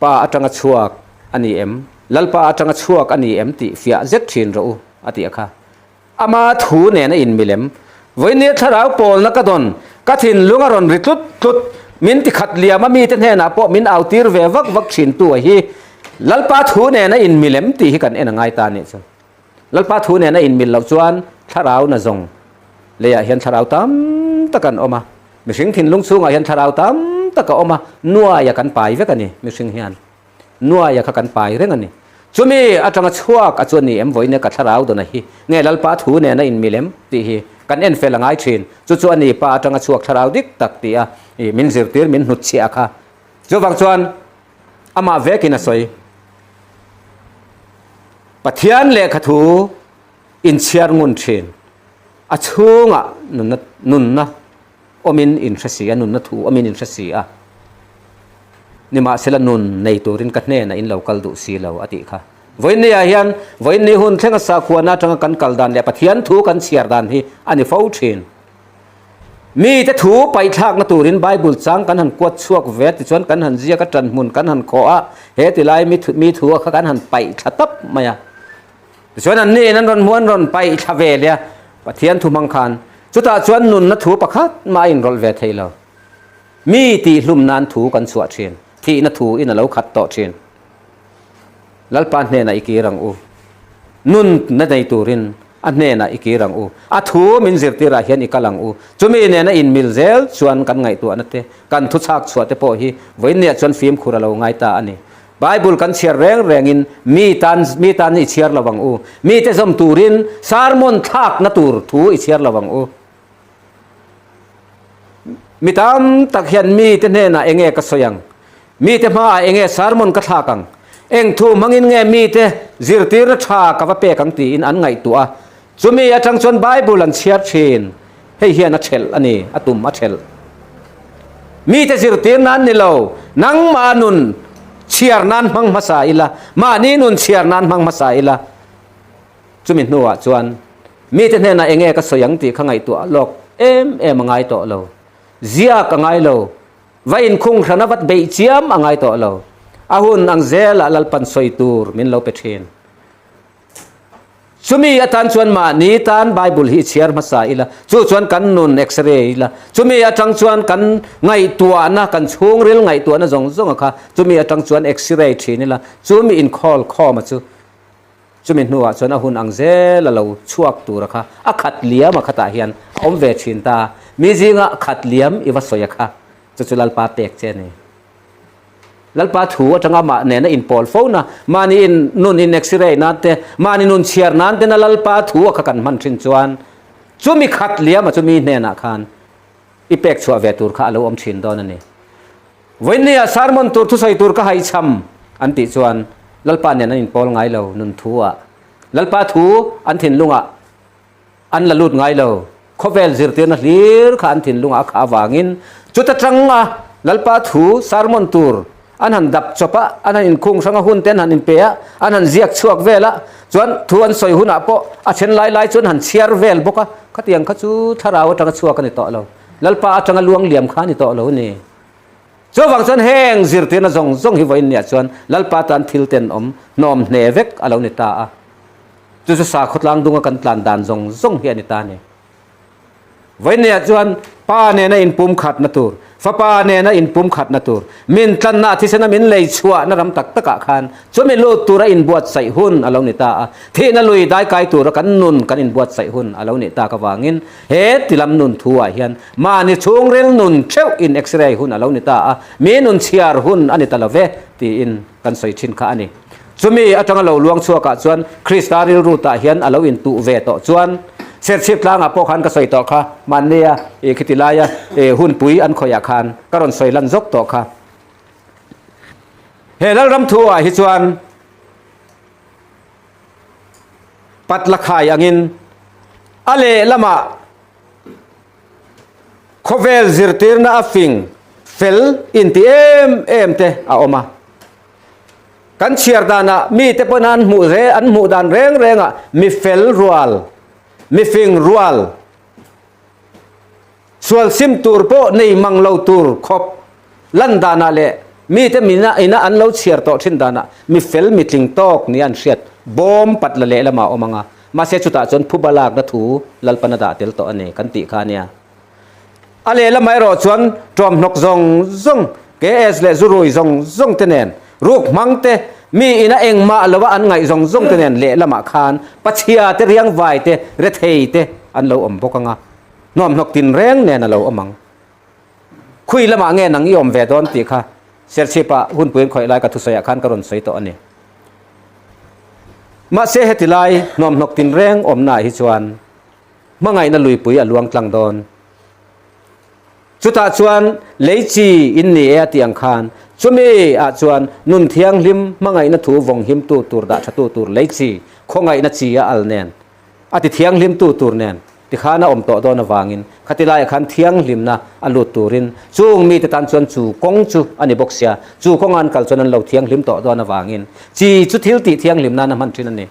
pa atanga chuak ani em lalpa atanga chuak ani em ti fia zet thin ro ati akha ama thu ne na in milem voine tharau pol na ka don ka thin lunga ron ritut tut min ti khat lia ma mi te ne na po min autir ve vak thin tu hi lalpa thu ne na in milem ti hi kan en ngai ta ni chu lalpa thu ne na in mil lo chuan tharau na zong leya hian tharau tam takan oma mihring thin lung chunga hian tharau tam taka oma nuwa ya kan pai ve kani mihring hian nuwa ya kha kan pai reng ani chumi atanga chuak achun ni em voine ka tharau do na hi nge lalpa thu ne na in milem ti hi kan en felangai thin chu ani pa atanga chuak tharau dik tak ti a min zirtir min nut chia kha chu wang chuan ama ve kina soi pathian le kha thu in chiar ngun thin achunga nun na omin in thrasia nun na thu omin in thrasia nima sela nun nei turin ka hne na in local du si lo ati kha voine ya hian voine hun thenga sa khuana tanga kan kaldan le pathian thu kan chiar dan hi ani fo thin mi te thu pai thak na turin bible chang kan han kwat chuak ve ti chuan kan han zia ka tran mun kan han kho a he ti lai mi thu kha kan han pai thatap maya chuan an ni nan ron muan ron pai thave le pathian thu mang khan chuta chuan nun na thu pakhat ma in rol ve thailo mi ti hlum nan thu kan chuwa thin thi na thu in alo khat to thin lalpa hne na ikirang u nun na dai turin อันเนนะอีกีรังอูอัทูมินซิรติราเฮียนอีกลังอูจุมีเนนะอินมิลเซลชวนกันไงตัวนั่นเตกันทุชักชวนเตโปฮีไว้เนี่ยชวนฟิล์มคุระเราไงตาอันนี้ไบเบิลกันเชียร์แรงอินมีตันอีเชียร์ระวังอูมีเตสมตูรินซาร์มอนทักนัตูรทูอีเชียร์ระวังอูมีตามตักเฮียนมีเตเนนะเองก็สยังมีเตมาเองซาร์มอนก็ทักังเองทูมังอินเงมีเตซิรติรชากับเปกังตีอินอันไงตัวจุมีอาจังชวนไบเบิลอันเชียร์เชนให้เฮียนอัชเชลอันนี้อตุมอัชเชลมีเตซิรติรนั้นนี่เรานังมานุนเชียร์นั้นมังมาสาอิละมานี่นุนเชียร์นั้นมังมาสาอิละจุมินนัวจวนมีเตเนนะเองก็สยังตีข้างไงตัวโลกเอ็มไงตัวเราเจียกไงเราไว้อินคงขนาดเบียเจียมไงตัวเราอาหุนอังเซลลัลปันสอยตูร์มินเราเปเทนจุมีอาจารย์ชวนมานีตานไบเบิลฮิเชียร์มาสาอิละชวนกันนุนเอ็กซเรย์ละจุมีอาจารย์ชวนกันไงตัวนะกันช่วงเรื่องไงตัวนะจงอะค่ะจุมีอาจารย์ชวนเอ็กซเรย์ทีนี่ละจุมีอินคอลมาจุมีนัวชวนอาหุนอังเซลเราชวกตัวละค่ะอาขัดเลี้ยมาขัดเฮียนอมเวชินตามีจริงอะขัดเลี้ยมอีวัสยค่ะจุลัลปาเปกเจนี่ลัลปาถูจังมาเนี่ยนะอินพอลโฟนะมานี่อินนุนอินเอ็กซเรย์นั่นเตมานี่นุนเชียร์นั่นเตนะลัลปาถูขกันมันชินจวนจุมีขัดเลี้ยมาจุมีเนี่ยนะคันอีเป็กชัวเวตูร์ข้าเราอมชินดอนนั่นนี่วันนี้สารมันตูร์ทุสัยตูร์ก็ให้ช้ำอันติจวนลัลปาเนี่ยนะอินพอลไงเรานุนทัวลัลปาถูอันถิ่นลุงอ่ะอันละลุดไงเราขบเวลซิรเตียนลีร์ข้าอันถิ่นลุงอ่ะข้าวางินจุดตะจังอ่ะลัลปาถูสารมันตูร์อันหันดับจบะอันหันอินคุงสังหุ่นเต้นหันอินเปียอันหันเจียกชวกเวละจวนทวนสอยหุ่นอ่ะปะอาเช่นไล่จวนหันเชียร์เวลบกะขัดยังขัดจูทาราวจังชวกกันในโต๊ะเราลัลปาจังลวงเหลี่ยมข้าในโต๊ะเรานี่จวนวังจวนแห้งซิรเตียนจงหิวอินเนี่ยจวนลัลปาตันทิลเตนนอมเนเวกอาเราในตาจุดสาขดลังดุงกันตันดานจงเฮียในตาเนี่ยวันนี้จวนป้าเนี่ยนะอินปุ่มขัดนัตูร์ฟ้าป้าเนี่ยนะอินปุ่มขัดนัตูร์มินตันนาที่เสนามินเลยชัวนรำตักตะกะขันจวนมิโลตูระอินบวชใส่หุ่นอาเราเนตาที่นั่นลุยได้ไกลตูระกันนุนกันอินบวชใส่หุ่นอาเราเนตากวางินเฮติลำนุนทัวเฮียนมาในช่วงเรื่องนุนเช่าอินเอ็กซเรย์หุ่นอาเราเนตามีนุนเชียร์หุ่นอันนี้ตลอดเวตีอินกันใส่ชินข้านี่จวนมีอาจารย์เราลวงชัวกะจวนคริสตาริลรูตาเฮียนอาเราอินตูเวโตจวนเสร็จสิบล้างพวกขันก็ใส่ต่อค่ะมันเนี่ยคิติลายหุ่นปุ๋ยอันขอยาคันก็รอนใส่ลันซกต่อค่ะเฮลัลรำทัวฮิจวนปัดละขายอย่างอินอะไรละมาโคเวลซิรติร์นาฟิงเฟลอินทีเอ็มเตอาออกมากันเชียร์ดานะมีแต่ปนันหมู่เรอันหมู่ดานเร่งอ่ะมีเฟลรัวลมีฟิงรัวลส่วนซิมตูร์โปในมังเลาตูร์ครบลันดานาเล่มีแต่มีนะไอ้นะอันเลาเชียร์ต่อชินดานะมีเฟลมีทิงตอกนี่อันเชียร์บอมปัดละเละละมาออกมาเสียจุดจนผู้บาลากนะถูลัลปนาดาเตลต่ออันนี้กันติคาเนี่ยอะไรละไม่รอชวนจอมนกซงเกสเลจุรุยซงเตเนนรูกมังเตมีอินะเองมาละว่าอันไงซงเตเนนเละละมาคานปัจเจียเตเรียงไวเตเรเทยเตอันเราบกงะน้อมนกตินแรงเนี่ยนะเรามังคุยละมาเงี้ยนังยอมเวดอนติค่ะเสียชีปะหุ่นปืนคอยไล่กับทุสยาคันกระรนใส่ตัวอันนี้มาเสเหติไลน้อมนกตินแรงหน้าฮิจวนเมื่อไงนั่นลุยปุ๋ยลวงกลางดอนจุดอาจวนเลจีอินเนียตียงคานจุมีอาจวนนุนเทียงลิมเมื่อไงนั่นถูวงหิมตูร์ดาชตูร์เลจีคงไงนั่นจีอัลเนนอาทิเทียงลิมตูร์เนนที่ข้าน่ะโตโดนวางินขัดไลขันเทียงลิมนะอัลลูตูรินจูงมีแต่ตันชวนจูกงจูอันนี้บกเสียจูกงอันกัลชวนนั้นเราเทียงลิมโตโดนวางินจีจุดทิลติเทียงลิมนั้นมันที่นั่นนี่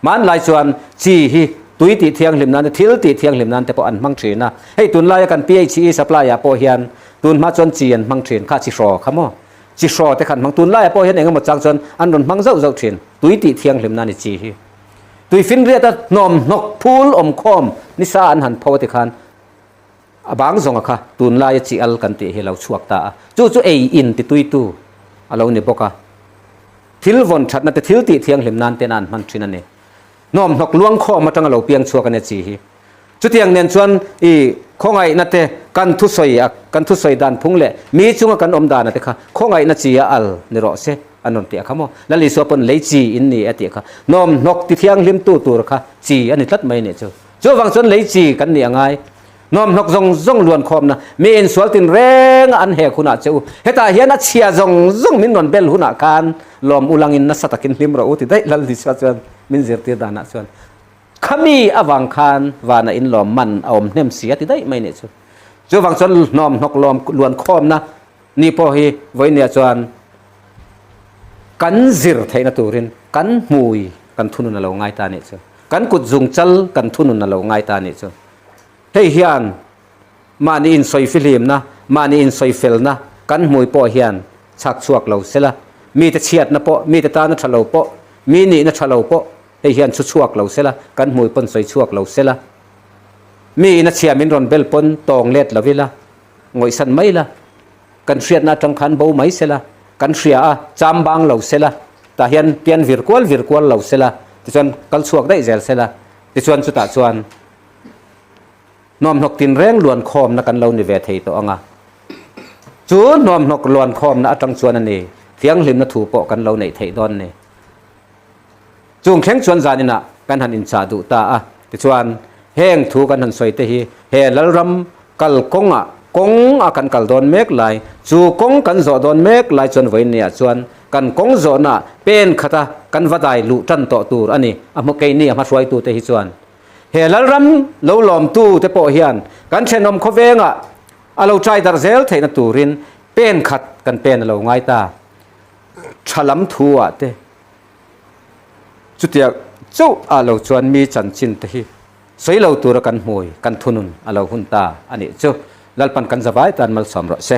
มันหลายชวนจีฮีตุยติเทียงลิมนั้นทิลติเทียงลิมนั้นแต่พออันมังชีนะให้ตุนไล่กันพีเอชีสัปลายาโปเฮียนตุนมาจนจีนมังชีนข้าชิโรขโมชิโรแต่ขันมังตุนไล่โปเฮียนเองหมดจังจนอันนนมังเจ้าชีนตุยติเทียงลิมนั้นจีฮีตุยฟินเรียตนอมนกพูลอมคอมนิสาอันหันพาวติคันบางสงค่ะตุนไล่จีอัลกันติเฮลาชวกตาจู่เออินติตุยตูอาเราเนี่ยบอกทิลวันชัดนั่นแต่ทิลติเทียงลิมนั้นเตนันมันชีนั่นเอง น้อมนกลวงข้อมาตั้งเราเปียงชัวกันเนี่ยจีจุดyangเนียนชวนอีข้อไงนั่นเตกันทุสอยกันทุสอยดันพุ่งเละมีจุงกันอมดานนั่นเตค่ะข้อไงนั่นจีอัลนี่รอเสอันนั้นเตะค่ะมั้งแล้วลิสวปนเลยจีอินนี่เตะค่ะน้อมนกที่เที่ยงลิมตู้ตัวค่ะจีอันนี้ตัดไม่เนี่ยจู่วังชวนเลยจีกันเนี่ยไงน้อมนกจงล้วนคอมนะมีอินสวลตินแรงอันแหกคุณอาเจ้าเฮตาเฮียนัดเชียจงมินนอนเบลหุนาการลอมอุลังอินนัสตะกินลิมเราอุติได้แล้วลิสวชวนมินเซร์ตีดานะชวนขมีอวังคานวานาอินลอมมันเอาเนมเสียติได้ไม่เนี่ยจู่วังชวนน้อมนกลอมล้วนคอมนะนี่พอฮีไว้เนี่ยชวนกันซิร์ไทยนะตูรินกันมุยกันทุนุนเราง่ายตาเนี่ยกันกุดจุงจัลกันทุนุนเราง่ายตาเนี่ยเฮียนมานี่อินซอยฟิลิมนะมานี่อินซอยฟิลนะกันมวยปอเฮียนชักชวกเราเสละมีแต่เฉียดนะปอมีแต่ตานะทะเลาปอมีนี่นะทะเลาปอเฮียนชวกเราเสละกันมวยปนซอยชวกเราเสละมีนะเชียมินรอนเบลปนตองเล็ดละวิละงอยสันไม่ละกันเชียดนะจังคันเบาไม่เสละกันเชียจามบางเราเสละแต่เฮียนเตียนวิรกวลเราเสละที่ส่วนกันชวกได้เจลเสละที่ส่วนสุดท้ายส่วนน้อมนกตินแรงล้วนคอมนะกันเราในเวทีตัวอ่ะจูน้อมนกล้วนคอมนะจังชวนนั่นเองเสียงลิมนะถูปอกันเราในไทยดอนเนี่ยจุงแข็งชวนจานี่นะกันหันอินชาดุตาอ่ะที่ชวนแห้งถูกันหันสวยเตฮีเฮลลรำกัลกงอ่ะกงอ่ะกันกัลดอนเมกไหลจูกงกันโจดอนเมกไหลชวนไว้เนี่ยชวนกันกงโจน่ะเป็นขตากันวัดได้ลุจันโตตูอันนี้อ่ะมาเกยนี่มาสวยตูเตฮีชวนเฮลัลรัมเราหลอมตู้เตปอเฮียนกันเชนนมเขาเวงอ่ะเราใจดาร์เซลเทนตูรินเป็นขัดกันเป็นเราง่ายตาฉลามทัวเตจุดเดียวเจ้าเราชวนมีจันจินเตฮีสวยเราตัวกันมวยกันทุนุนเราหุ่นตาอันนี้เจ้าลัลปันกันสบายตานมัลสมรสเซ